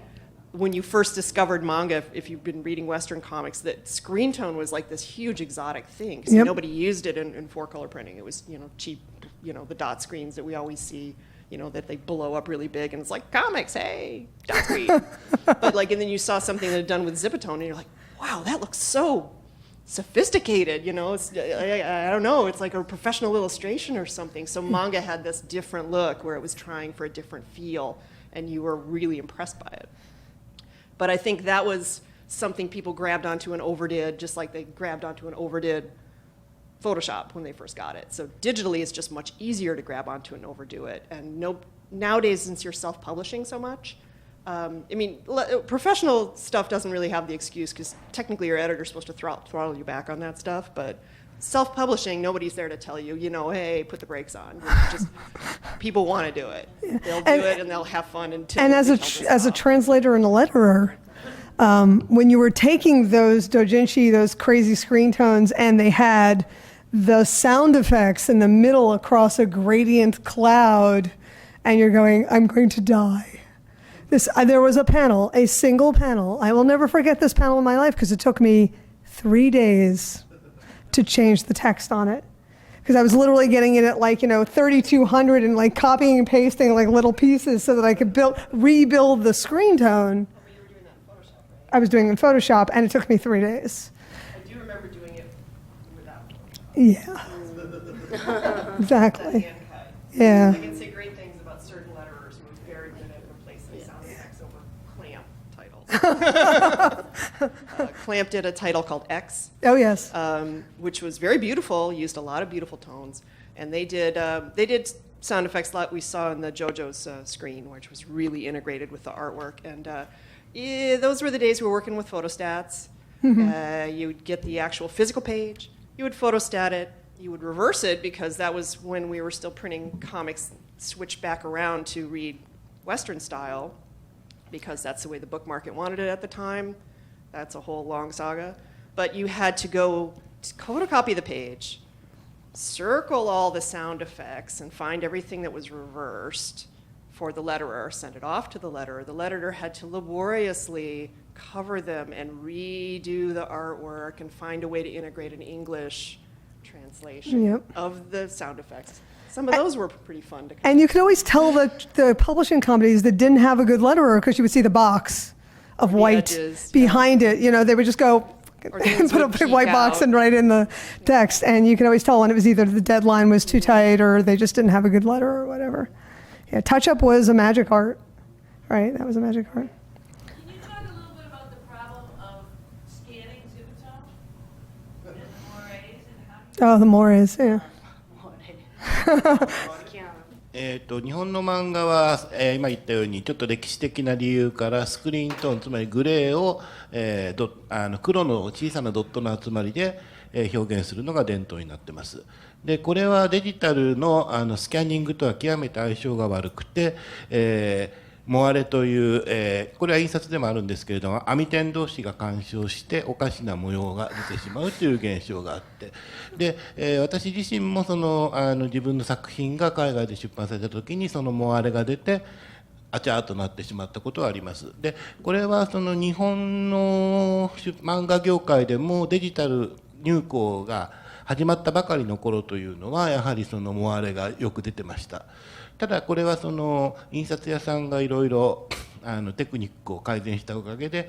when you first discovered manga, if you've been reading Western comics, that screen tone was like this huge exotic thing. 'Cause Yep. nobody used it in 4-color printing. It was, cheap, the dot screens that we always see, that they blow up really big, and it's like, comics, hey, dot screen. But like, and then you saw something that had done with Zipatone, and you're like, wow, that looks so sophisticated, it's, I don't know, it's like a professional illustration or something. So manga had this different look where it was trying for a different feel, and you were really impressed by it. But I think that was something people grabbed onto and overdid, just like they grabbed onto and overdid Photoshop when they first got it. So digitally, it's just much easier to grab onto and overdo it. And nowadays, since you're self-publishing so much, professional stuff doesn't really have the excuse, because technically your editor's supposed to throttle you back on that stuff. But self-publishing, nobody's there to tell you, hey, put the brakes on. Just people want to do it. They'll do it, and they'll have fun until. And as a translator and a letterer, when you were taking those doujinshi, those crazy screen tones, and they had the sound effects in the middle across a gradient cloud, and you're going, I'm going to die. There was a single panel. I will never forget this panel in my life, because it took me 3 days to change the text on it. Because I was literally getting it at 3,200 and like copying and pasting like little pieces so that I could rebuild the screen tone. But you were doing that in Photoshop, right? I was doing it in Photoshop, and it took me 3 days. I do remember doing it without Photoshop. Yeah. Exactly. Hand cut. Yeah. I can say great things about certain letterers who are very good at replacing sound effects over clamp titles. Clamp did a title called X, Oh, yes. which was very beautiful, used a lot of beautiful tones, and they did sound effects like we saw in the JoJo's screen, which was really integrated with the artwork. And those were the days we were working with photostats. You would get the actual physical page, you would photostat it, you would reverse it, because that was when we were still printing comics, switched back around to read Western style, because that's the way the book market wanted it at the time. That's a whole long saga. But you had to go to photocopy the page, circle all the sound effects, and find everything that was reversed for the letterer, send it off to the letterer. The letterer had to laboriously cover them and redo the artwork and find a way to integrate an English translation of the sound effects. Some of those were pretty fun to And you could always tell the publishing companies that didn't have a good letterer, because you would see the box of white edges, behind it. They would just go Or things and put a would big peek white box out. and write in the text. And you could always tell when it was either the deadline was too tight or they just didn't have a good letter or whatever. Yeah, touch-up was a magic art, right? That was a magic art. Can you talk a little bit about the problem of scanning Zipatone and the mores and how Oh, the mores, yeah. 日本の漫画は、今言ったようにちょっと歴史的な理由からスクリーントーン、つまりグレーを、黒の小さなドットの集まりで、表現するのが伝統になっています。でこれはデジタルの、スキャニングとは極めて相性が悪くて、モアレという、これは印刷でもあるんですけれども、網点同士が干渉しておかしな模様が出てしまうという現象があって、で、私自身も自分の作品が海外で出版された時にそのモアレが出てあちゃーとなってしまったことはあります。でこれは日本の漫画業界でもデジタル入稿が始まったばかりの頃というのはやはりモアレがよく出てました。ただこれは印刷屋さんがいろいろテクニックを改善したおかげで、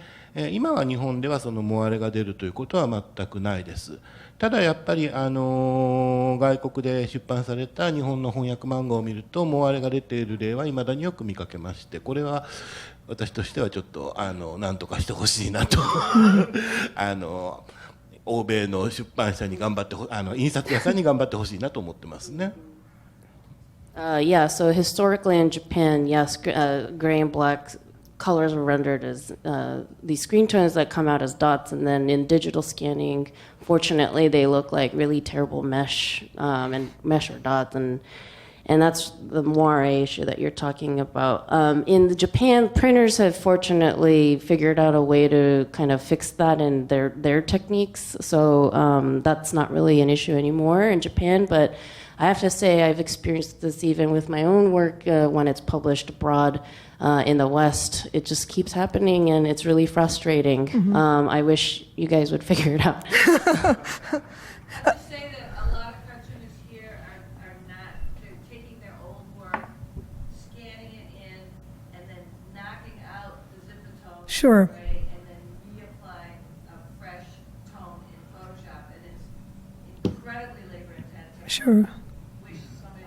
今は日本ではモアレが出るということは全くないです。ただやっぱり外国で出版された日本の翻訳漫画を見るとモアレが出ている例はいまだによく見かけまして、これは私としてはちょっと何とかしてほしいなと欧米の出版社に頑張って印刷屋さんに頑張ってほしいなと思ってますね。Yeah, so historically in Japan, yes, gray and black colors were rendered as these screen tones that come out as dots, and then in digital scanning, fortunately, they look like really terrible mesh and mesh or dots, and that's the moire issue that you're talking about. In Japan, printers have fortunately figured out a way to kind of fix that in their techniques, so that's not really an issue anymore in Japan, but I have to say I've experienced this even with my own work when it's published abroad in the West. It just keeps happening, and it's really frustrating. I wish you guys would figure it out. I would say that a lot of cartoonists here are not, they're taking their old work, scanning it in, and then knocking out the zipper Sure. away, and then reapplying a fresh tone in Photoshop, and it's incredibly labor intensive. Sure. Wish somebody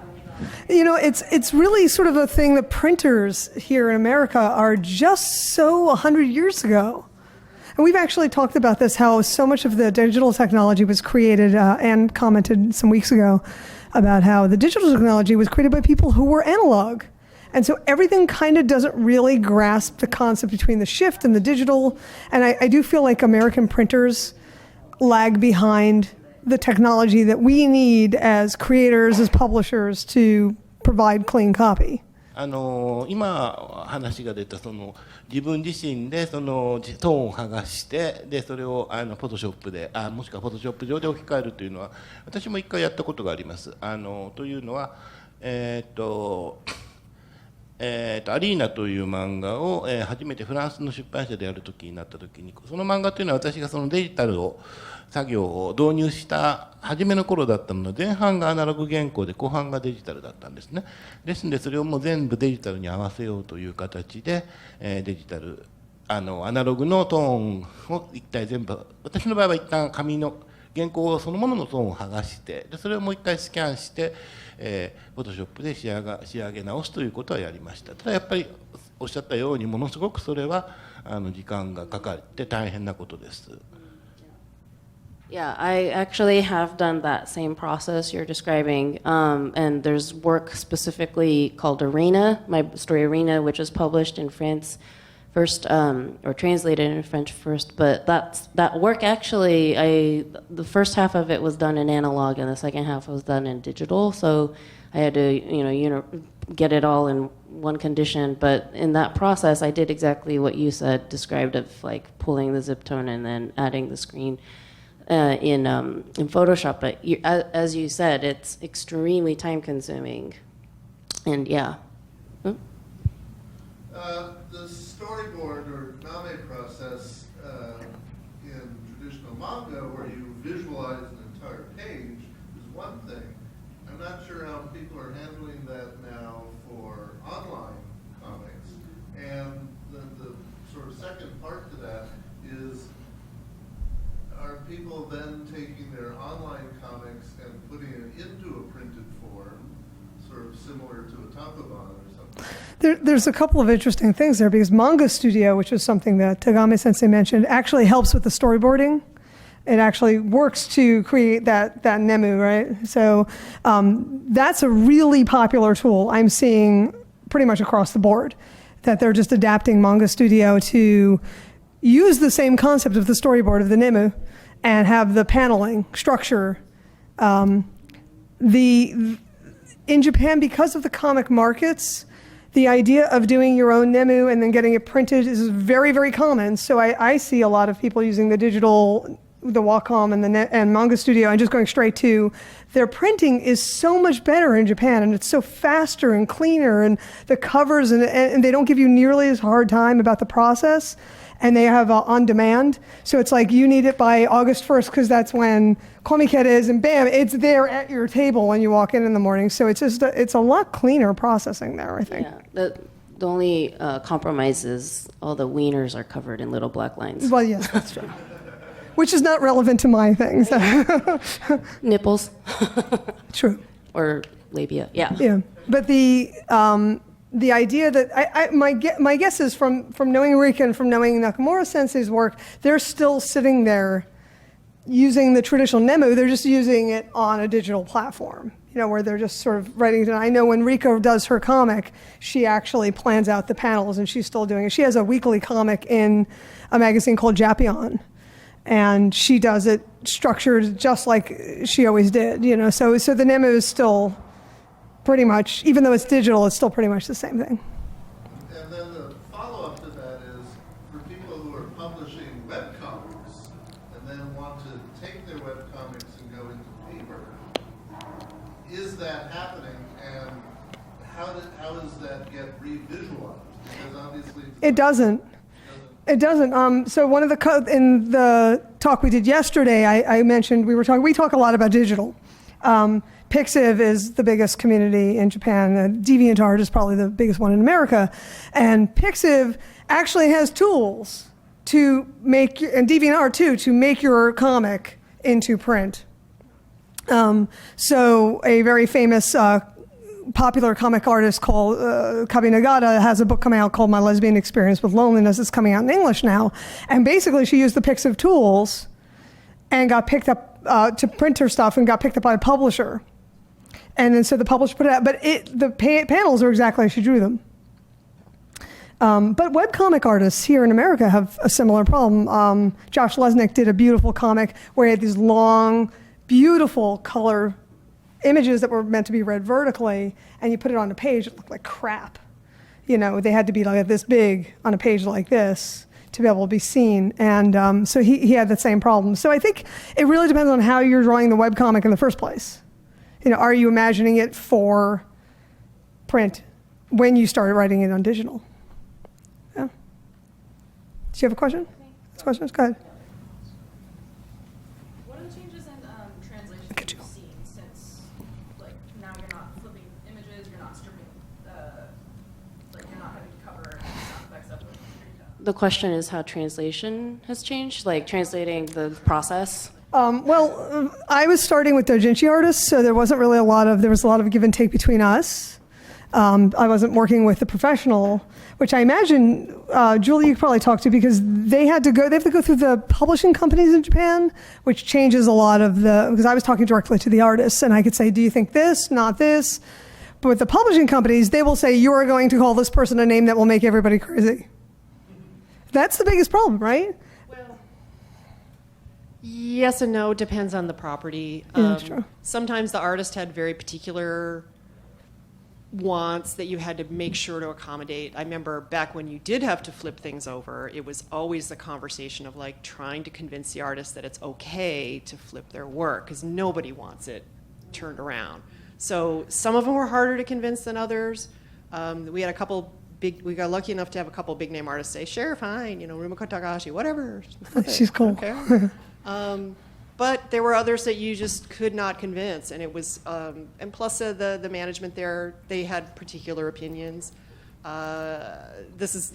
would You know, it's really sort of a thing that printers here in America are just so 100 years ago. And we've actually talked about this, how so much of the digital technology was created, and commented some weeks ago about how the digital technology was created by people who were analog. And so everything kind of doesn't really grasp the concept between the shift and the digital. And I do feel like American printers lag behind the technology that we need as creators, as publishers, to provide clean copy. 今話が出たその自分自身でそのトーンを剥がしてでそれをフォトショップでもしくはフォトショップ上で置き換えるというのは私も一回やったことがあります。というのはアリーナという漫画を、初めてフランスの出版社でやる時になった時にその漫画というのは私がそのデジタル作業を導入した初めの頃だったので前半がアナログ原稿で後半がデジタルだったんですね。ですのでそれをもう全部デジタルに合わせようという形で、デジタルアナログのトーンを一体全部私の場合は一旦紙の原稿そのもののトーンを剥がしてでそれをもう一回スキャンしてフォトショップで仕上げ直すということはやりました。ただやっぱりおっしゃったようにものすごくそれは時間がかかって大変なことです。Yeah, I actually have done that same process you're describing. And there's work specifically called Arena, my story Arena, which was published in France first, or translated in French first. But that work actually, the first half of it was done in analog, and the second half was done in digital. So I had to, get it all in one condition. But in that process, I did exactly what you said, described of like pulling the zip tone and then adding the screen. In Photoshop, but as you said, it's extremely time-consuming, and yeah. The storyboard or name process in traditional manga, where you visualize an entire page, is one thing. I'm not sure how people are handling that now for online comics. And the sort of second part to that is, are people then taking their online comics and putting it into a printed form, sort of similar to a tankobon or something? There's a couple of interesting things there, because Manga Studio, which is something that Tagame-sensei mentioned, actually helps with the storyboarding. It actually works to create that nemu, right? So that's a really popular tool I'm seeing pretty much across the board, that they're just adapting Manga Studio to use the same concept of the storyboard of the nemu and have the paneling structure. In Japan, because of the comic markets, the idea of doing your own nemu and then getting it printed is very, very common. So I see a lot of people using the digital, the Wacom and Manga Studio, and just going straight to their printing is so much better in Japan, and it's so faster and cleaner, and the covers, and they don't give you nearly as hard time about the process. And they have on demand. So it's like you need it by August 1st because that's when Comiket is, and bam, it's there at your table when you walk in the morning. So it's just it's a lot cleaner processing there, I think. Yeah, the only compromise is all the wieners are covered in little black lines. Well, yes, that's true. Which is not relevant to my things. Nipples. True. Or labia, yeah. Yeah, but the idea that my guess is from knowing Rika and from knowing Nakamura Sensei's work, they're still sitting there using the traditional nemu. They're just using it on a digital platform, where they're just sort of writing it down. I know when Rika does her comic, she actually plans out the panels, and she's still doing it. She has a weekly comic in a magazine called Japion, and she does it structured just like she always did. So the nemu is still pretty much, even though it's digital, it's still pretty much the same thing. And then the follow-up to that is, for people who are publishing webcomics and then want to take their webcomics and go into paper, is is that happening, and how does that get re-visualized? Because obviously It doesn't. It doesn't. So one of in the talk we did yesterday, I mentioned we talk a lot about digital. Pixiv is the biggest community in Japan. DeviantArt is probably the biggest one in America, and Pixiv actually has tools to make, and DeviantArt too, to make your comic into print. So a very famous popular comic artist called Kabinagata has a book coming out called My Lesbian Experience with Loneliness. It's coming out in English now. And basically she used the Pixiv tools and got picked up to print her stuff and got picked up by a publisher. And then so the publisher put it out. But the panels are exactly as she drew them. But webcomic artists here in America have a similar problem. Josh Lesnick did a beautiful comic where he had these long, beautiful color images that were meant to be read vertically, and you put it on a page, it looked like crap. You know, they had to be like this big on a page like this to be able to be seen. And so he had the same problem. So I think it really depends on how you're drawing the webcomic in the first place. You know, are you imagining it for print when you started writing it on digital? Yeah. Do you have a question? Questions? Go ahead. What are the changes in translation that you've seen since, like, now you're not flipping images, you're not stripping, like, you're not having to cover sound effects up with The question is how translation has changed, like translating the process. I was starting with doujinshi artists, so there was a lot of give and take between us. I wasn't working with the professional, which I imagine, Julie, you could probably talk to, because they have to go through the publishing companies in Japan, which changes a lot of because I was talking directly to the artists, and I could say, do you think this, not this? But with the publishing companies, they will say, you are going to call this person a name that will make everybody crazy. That's the biggest problem, right? Yes and no, depends on the property. Yeah, that's true. Sometimes the artist had very particular wants that you had to make sure to accommodate. I remember back when you did have to flip things over, it was always the conversation of like trying to convince the artist that it's okay to flip their work, because nobody wants it turned around. So some of them were harder to convince than others. We got lucky enough to have a couple big name artists say, sure, fine, Rumiko Takahashi, whatever. She's cool. Okay. But there were others that you just could not convince, and it was, and plus the management there, they had particular opinions. It's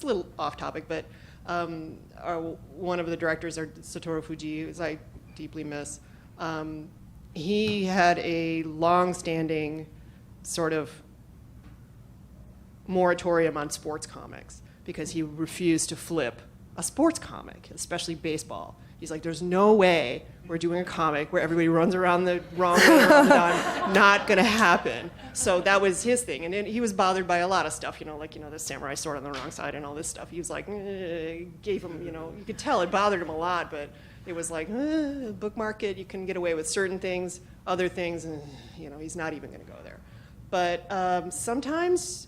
a little off topic, but one of the directors, Satoru Fuji, who I deeply miss, he had a long-standing sort of moratorium on sports comics because he refused to flip a sports comic, especially baseball. He's like, there's no way we're doing a comic where everybody runs around the wrong way around the dime. Not going to happen. So that was his thing. And then he was bothered by a lot of stuff, the samurai sword on the wrong side and all this stuff. He was like, gave him, you could tell it bothered him a lot, but it was like, book market, you can get away with certain things, other things, and, he's not even going to go there. But sometimes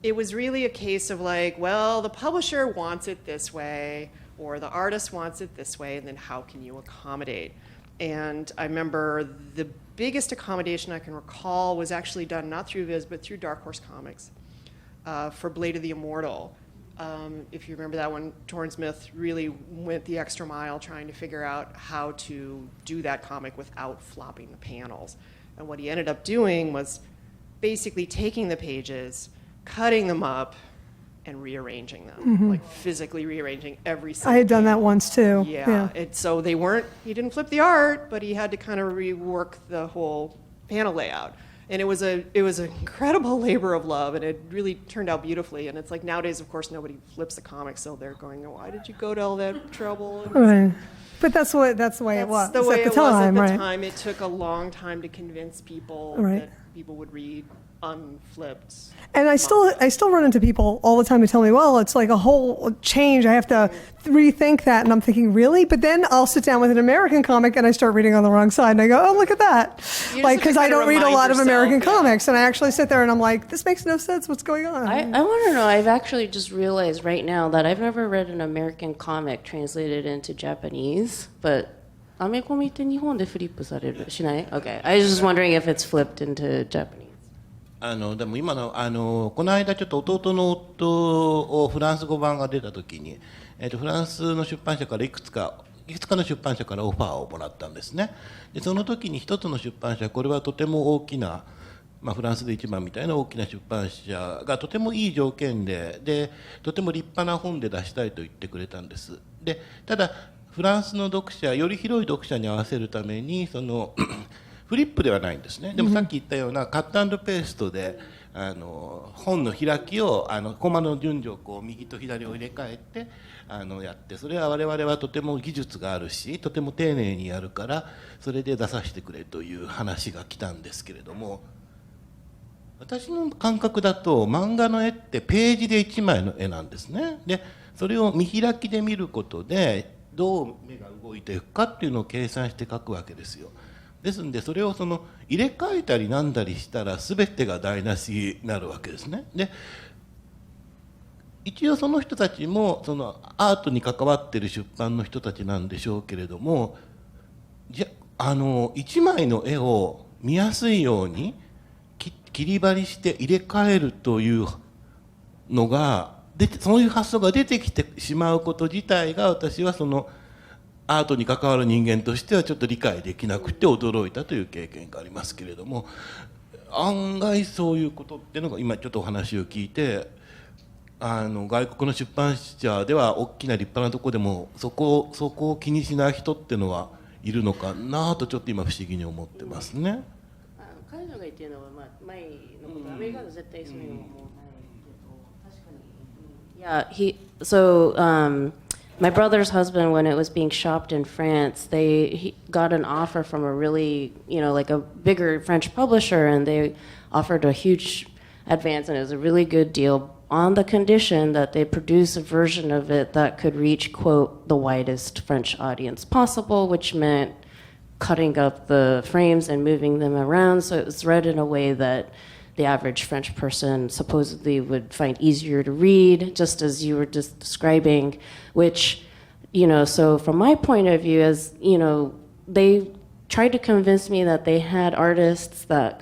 it was really a case of like, well, the publisher wants it this way, or the artist wants it this way, and then how can you accommodate? And I remember the biggest accommodation I can recall was actually done not through Viz, but through Dark Horse Comics for Blade of the Immortal. If you remember that one, Torrance Smith really went the extra mile trying to figure out how to do that comic without flopping the panels. And what he ended up doing was basically taking the pages, cutting them up, and rearranging them, like physically rearranging every single I had done panel. that once too. Yeah. So he didn't flip the art, but he had to kind of rework the whole panel layout. And it was an incredible labor of love, and it really turned out beautifully. And it's like nowadays, of course, nobody flips a comic, so they're going, why did you go to all that trouble? Right. But that's the way it was the way at the it time, was at the right? time. It took a long time to convince people Right. that people would read unflipped. And I still run into people all the time who tell me, well, it's like a whole change. I have to rethink that. And I'm thinking, really? But then I'll sit down with an American comic and I start reading on the wrong side. And I go, oh, look at that. Because I don't read a lot of American comics. And I actually sit there and I'm like, this makes no sense. What's going on? I want to know, I've actually just realized right now that I've never read an American comic translated into Japanese, but アメコミって日本でフリップされるしない ?Okay. I was just wondering if it's flipped into Japanese. でも今の、この間ちょっと弟の夫をフランス語版が出た時に、フランスの出版社からいくつかの出版社からオファーをもらったんですね。でその時に一つの出版社、これはとても大きな、フランスで一番みたいな大きな出版社がとてもいい条件でとても立派な本で出したいと言ってくれたんです。でただフランスの読者、より広い読者に合わせるためにそのフリップではないんですね。でもさっき言ったようなカット&ペーストで本の開きをコマの順序をこう右と左を入れ替えてやって、それは我々はとても技術があるしとても丁寧にやるからそれで出させてくれという話が来たんですけれども、私の感覚だと漫画の絵ってページで1枚の絵なんですね。でそれを見開きで見ることでどう目が動いていくかっていうのを計算して描くわけですよ。ですんでそれを入れ替えたりなんだりしたら全てが台無しになるわけですね。で一応その人たちもアートに関わっている出版の人たちなんでしょうけれども、1枚の絵を見やすいように切り張りして入れ替えるというのがそういう発想が出てきてしまうこと自体が私はアートに関わる人間としてはちょっと理解できなくて驚いたという経験がありますけれども、案外そういうことっていうのが今ちょっとお話を聞いて外国の出版社では大きな立派なところでもそこを気にしない人っていうのはいるのかなとちょっと今不思議に思ってますね。彼女が言ってるのは、前のこと、アメリカでは絶対そういうのもないけど、確かに。Yeah, my brother's husband, when it was being shopped in France, he got an offer from a really, like a bigger French publisher, and they offered a huge advance, and it was a really good deal on the condition that they produce a version of it that could reach, quote, the widest French audience possible, which meant cutting up the frames and moving them around, so it was read in a way that the average French person supposedly would find easier to read, just as you were just describing, which, so from my point of view, as, they tried to convince me that they had artists that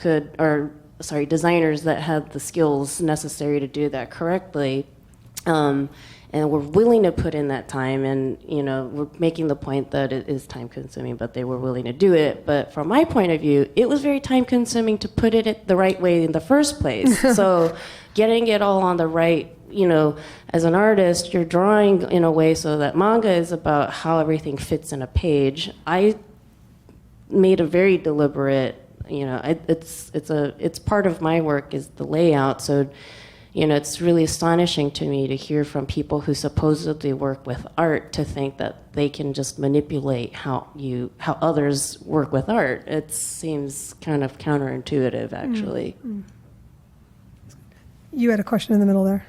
designers that had the skills necessary to do that correctly, and were willing to put in that time, and we're making the point that it is time consuming, but they were willing to do it. But from my point of view, it was very time consuming to put it the right way in the first place. So getting it all on the right, as an artist, you're drawing in a way so that manga is about how everything fits in a page. I made a very deliberate, it's part of my work is the layout. So it's really astonishing to me to hear from people who supposedly work with art to think that they can just manipulate how others work with art. It seems kind of counterintuitive, actually. You had a question in the middle there.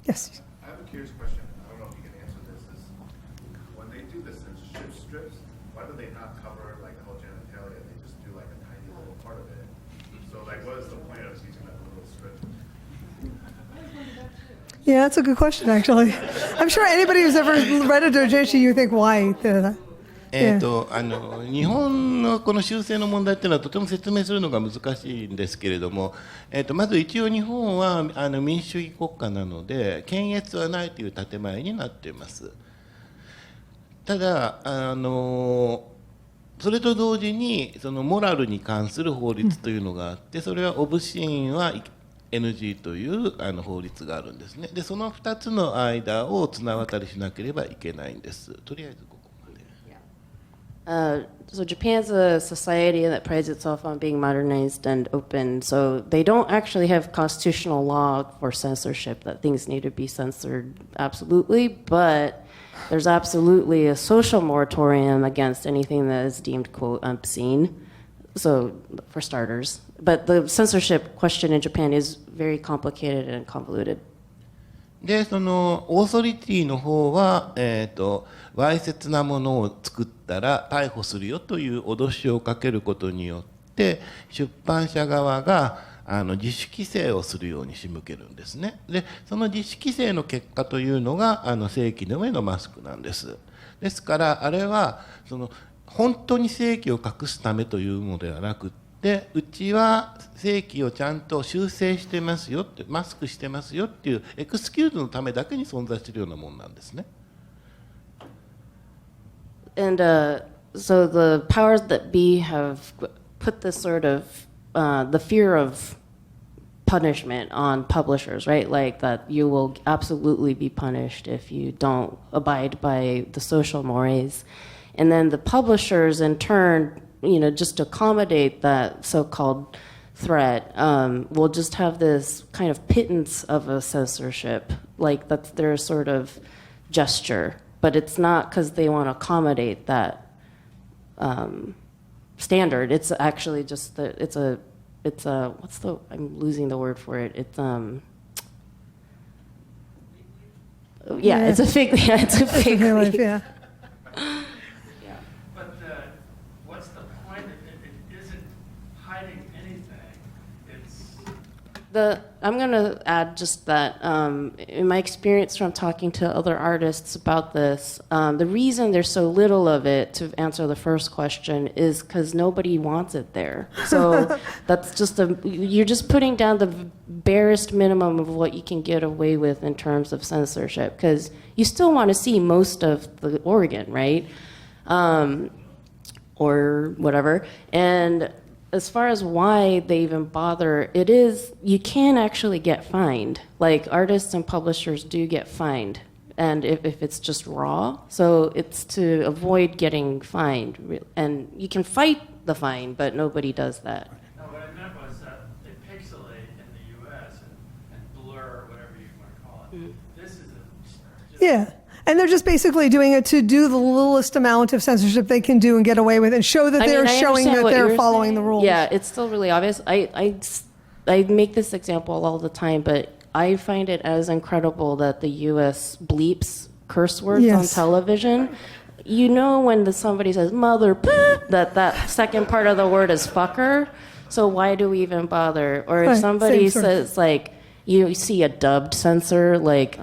Yes. I have a curious question. I don't know if you can answer this. Is when they do the censorship strips, why do they not cover like the whole genitalia? They just do like a tiny little part of it. So like, what is the point of using that little strip? Yeah, that's a good question, actually. I'm sure anybody who's ever read a doujinshi, you think, why? 日本のこの修正の問題っていうのはとても説明するのが難しいんですけれども、まず一応日本は民主主義国家なので検閲はないという建前になっています。ただそれと同時にモラルに関する法律というのがあって、それはオブシーンはNG という法律があるんですね。でその2つの間を綱渡りしなければいけないんです。とりあえずここまで。So Japan's a society that prides itself on being modernized and open. So they don't actually have constitutional law for censorship that things need to be censored absolutely, but there's absolutely a social moratorium against anything that is deemed, quote, obscene. So for starters. But the censorship question in Japan is very complicated and convoluted. でオーソリティの方は、わいせつなものを作ったら逮捕するよという脅しをかけることによって出版社側が自主規制をするように仕向けるんですね。でその自主規制の結果というのが正規の上のマスクなんです。ですからあれは本当に性器を隠すためというのではなくって、うちは性器をちゃんと修正してますよって、マスクしてますよっていうエクスキューズのためだけに存在しているようなものなんですね。And so the powers that be have put this sort of the fear of punishment on publishers, right? Like that you will absolutely be punished if you don't abide by the social mores. And then the publishers, in turn, just to accommodate that so-called threat, will just have this kind of pittance of a censorship, like that's their sort of gesture. But it's not because they want to accommodate that standard. It's actually just it's a I'm losing the word for it. It's it's a fig leaf. Yeah, it's a fig leaf. Yeah. But what's the point? It isn't hiding anything. It's I'm going to add just that in my experience from talking to other artists about this, the reason there's so little of it, to answer the first question, is because nobody wants it there. So that's just you're just putting down the barest minimum of what you can get away with in terms of censorship, because you still want to see most of the organ, right? Or whatever. And as far as why they even bother, you can actually get fined. Like artists and publishers do get fined, and if it's just raw. So it's to avoid getting fined. And you can fight the fine, but nobody does that. no, what I meant was that they pixelate in the U.S. and blur, or whatever you want to call it. This is just Yeah. And they're just basically doing it to do the littlest amount of censorship they can do and get away with it, and show that they're showing that they're following the rules. Yeah, it's still really obvious. I make this example all the time, but I find it as incredible that the U.S. bleeps curse words on television. When somebody says "mother," that second part of the word is "fucker." So why do we even bother? Or if somebody says, like, you see a dubbed censor, like,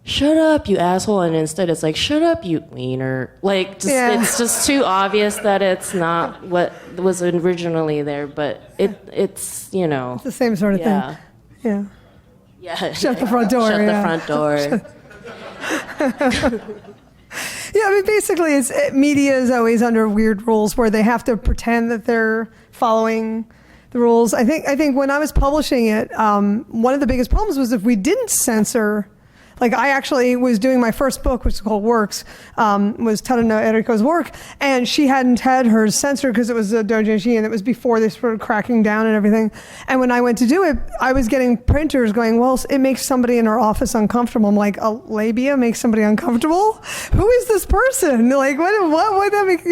shut up, you asshole, and instead it's like, shut up, you wiener. Like, it's just too obvious that it's not what was originally there, but it's It's the same sort of thing. Yeah. Yeah. Shut the front door. Shut the front door. Yeah, I mean, basically, media is always under weird rules where they have to pretend that they're following the rules. I think when I was publishing it, one of the biggest problems was if we didn't censor. Like, I actually was doing my first book, which is called Works, was Taruna Eriko's work, and she hadn't had hers censored because it was a doujinshi, and it was before they started cracking down and everything. And when I went to do it, I was getting printers going, well, it makes somebody in our office uncomfortable. I'm like, a labia makes somebody uncomfortable? Who is this person? Like, what would that make,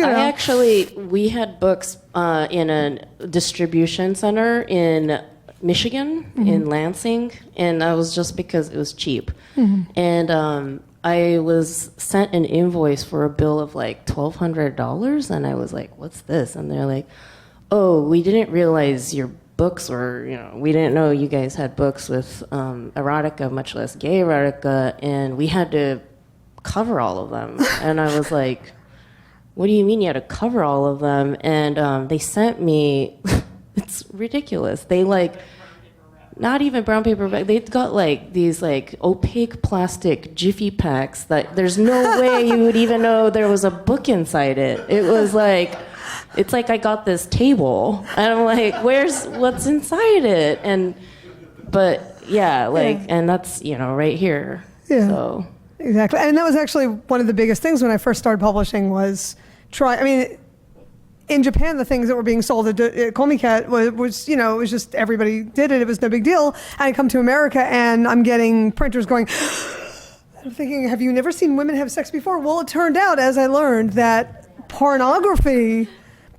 We had books in a distribution center in Michigan, in Lansing, and that was just because it was cheap. And I was sent an invoice for a bill of like $1,200, and I was like, what's this? And they're like, oh, we didn't realize your books were, we didn't know you guys had books with erotica, much less gay erotica, and we had to cover all of them. And I was like, what do you mean you had to cover all of them? And they sent me, it's ridiculous. They not even brown paper bag. They've got like these like opaque plastic Jiffy packs that there's no way you would even know there was a book inside it. It was like, it's like I got this table and I'm like, what's inside it? And that's right here. Yeah. So Exactly. And that was actually one of the biggest things when I first started publishing was in Japan, the things that were being sold at Comiket was it was just everybody did it. It was no big deal. And I come to America and I'm getting printers going, I'm thinking, have you never seen women have sex before? Well, it turned out, as I learned, that pornography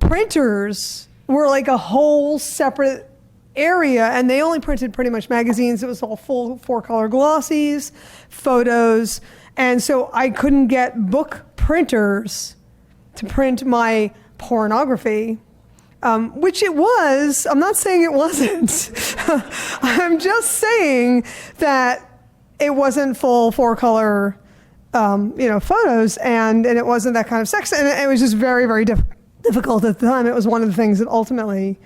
printers were like a whole separate area, and they only printed pretty much magazines. It was all full 4-color glossies, photos. And so I couldn't get book printers to print my pornography, which it was. I'm not saying it wasn't. I'm just saying that it wasn't full 4-color photos, and it wasn't that kind of sex, and it was just very, very difficult at the time. It was one of the things that ultimately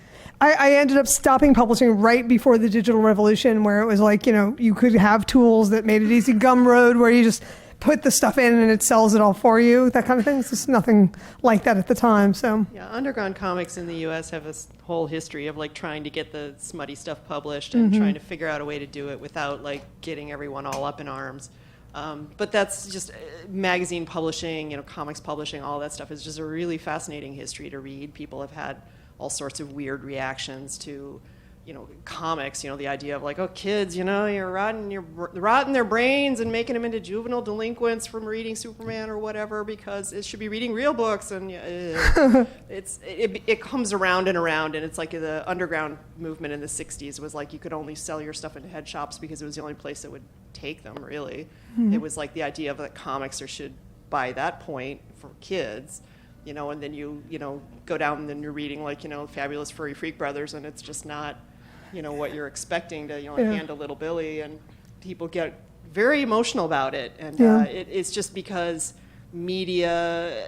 I ended up stopping publishing right before the digital revolution, where it was like, you could have tools that made it easy. Gumroad, where you just put the stuff in and it sells it all for you, that kind of thing. It's just nothing like that at the time. So yeah, underground comics in the U.S. have this whole history of like trying to get the smutty stuff published and trying to figure out a way to do it without like getting everyone all up in arms. But that's just magazine publishing, comics publishing, all that stuff is just a really fascinating history to read. People have had all sorts of weird reactions to comics, the idea of like, oh, kids, you're rotting their brains and making them into juvenile delinquents from reading Superman or whatever, because it should be reading real books. And it comes around and around, and it's like the underground movement in the 60s was like you could only sell your stuff into head shops because it was the only place that would take them, really. It was like the idea of that comics should, by that point, for kids, and then you go down and then you're reading like, Fabulous Furry Freak Brothers, and it's just not what you're expecting to, hand a little Billy, and people get very emotional about it. And it's just because media,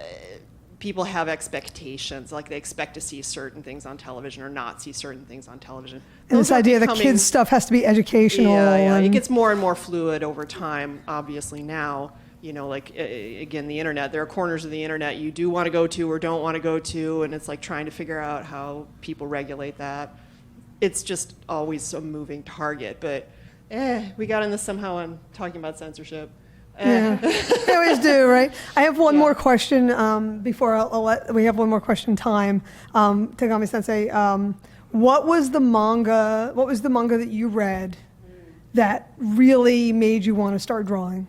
people have expectations, like they expect to see certain things on television or not see certain things on television. And this idea that kids' stuff has to be educational. Yeah. It gets more and more fluid over time, obviously now. Again, the internet, there are corners of the internet you do want to go to or don't want to go to, and it's like trying to figure out how people regulate that. It's just always a moving target, but we got in this somehow on talking about censorship. Yeah, they always do, right? I have one more question before we have one more question time. Tagami Sensei, what was the manga that you read that really made you want to start drawing?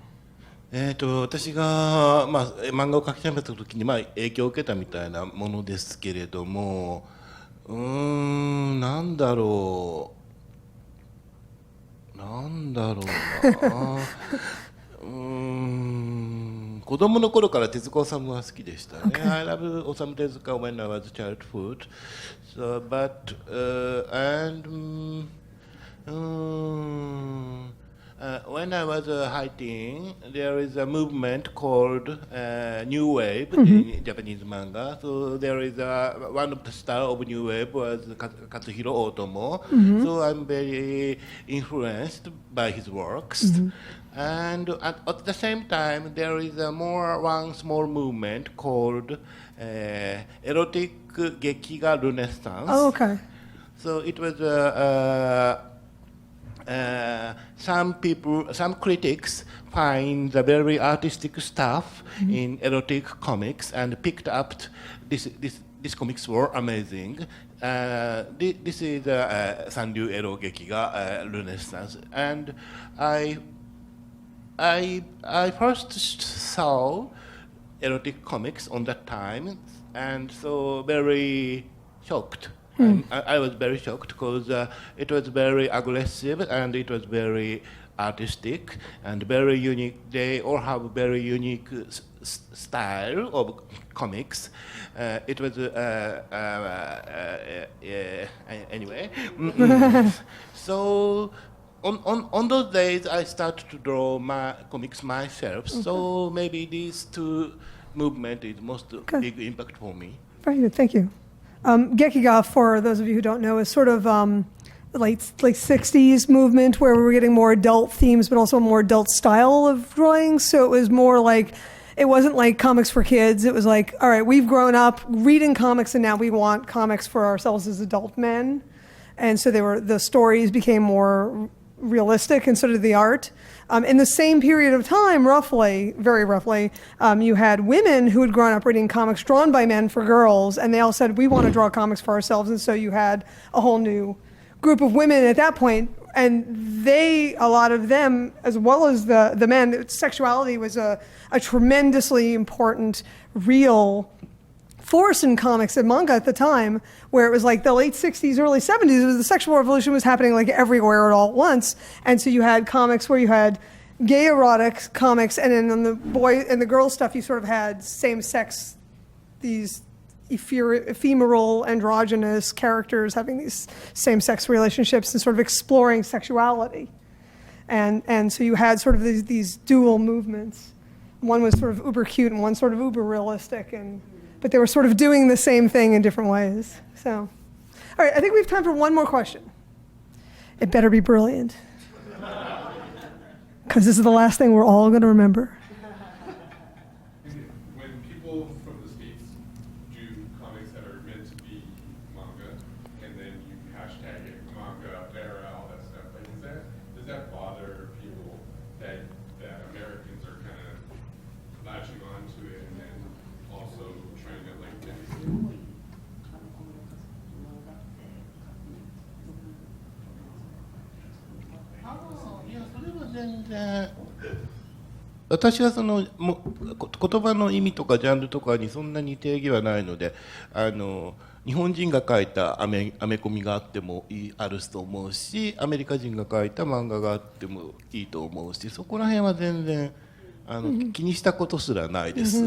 私が、漫画を描き始めた時に、影響を受けたみたいなものですけれども、なんだろうな子供の頃から手塚治虫は好きでしたね。I love 治虫手塚 when I was childhood. So, but when I was hiking, there is a movement called New Wave in Japanese manga. So there is one of the stars of New Wave was Katsuhiro Otomo. So I'm very influenced by his works. And at the same time, there is one small movement called erotic gekiga renaissance. Oh, okay. So it was some critics find the very artistic stuff in erotic comics and picked up these comics were amazing. This is Sanryu Ero Gekiga Renaissance, and I first saw erotic comics on that time, and so very shocked. I was very shocked because it was very aggressive and it was very artistic and very unique. They all have very unique style of comics. It was anyway. So on those days I started to draw my comics myself. So maybe these two movements is most big impact for me. Very good, thank you. Gekiga, for those of you who don't know, is sort of late 60s movement where we were getting more adult themes, but also a more adult style of drawing. So it was more like, it wasn't like comics for kids. It was like, all right, we've grown up reading comics and now we want comics for ourselves as adult men. And so the stories became more realistic, and so did the art. In the same period of time, very roughly, you had women who had grown up reading comics drawn by men for girls, and they all said, we want to draw comics for ourselves. And so you had a whole new group of women at that point, and a lot of them, as well as the men, sexuality was a tremendously important, real force in comics and manga at the time, where it was like the late 60s, early 70s, the sexual revolution was happening like everywhere all at once. And so you had comics where you had gay erotic comics, and then on the boy and the girl stuff, you sort of had same-sex, these ephemeral, androgynous characters having these same-sex relationships and sort of exploring sexuality. And so you had sort of these dual movements. one was sort of uber cute and one sort of uber realistic, but they were sort of doing the same thing in different ways. So, all right, I think we have time for one more question. It better be brilliant, because this is the last thing we're all going to remember. When people from the States do comics that are meant to be manga, and then you hashtag it manga era, all that stuff, like does that bother people that Americans are kind of latching onto it and then also trying to like mimic it? いや、それは全然。私はその言葉の意味とかジャンルとかにそんなに定義はないので、日本人が書いたアメコミがあってもあると思うし、アメリカ人が書いた漫画があってもいいと思うし、そこら辺は全然気にしたことすらないです。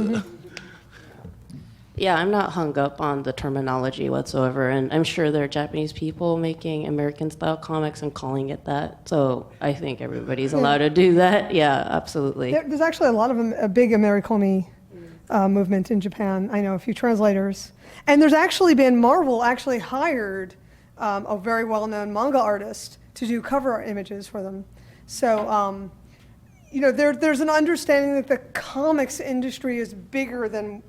Yeah, I'm not hung up on the terminology whatsoever, and I'm sure there are Japanese people making American-style comics and calling it that, so I think everybody's allowed to do that. Yeah, absolutely. There's actually a lot of a big Americomi movement in Japan. I know a few translators. And there's actually been, Marvel actually hired a very well-known manga artist to do cover art images for them. So, there's an understanding that the comics industry is bigger than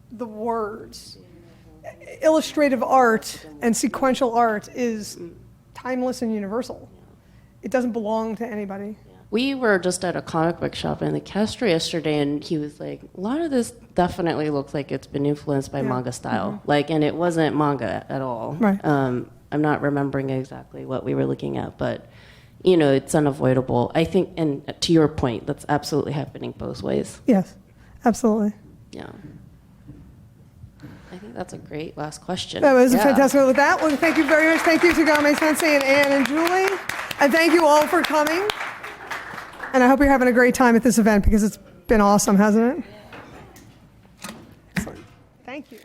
the words. Illustrative art and sequential art is timeless and universal. It doesn't belong to anybody. We were just at a comic book shop in the Castro yesterday, and he was like, a lot of this definitely looks like it's been influenced by manga style. And it wasn't manga at all. Right. I'm not remembering exactly what we were looking at, but, it's unavoidable. I think, and to your point, that's absolutely happening both ways. Yes, absolutely. Yeah. I think that's a great last question. That was fantastic. With that, well, thank you very much. Thank you to Game-sensei and Anne and Julie. And thank you all for coming. And I hope you're having a great time at this event because it's been awesome, hasn't it? Excellent. Thank you.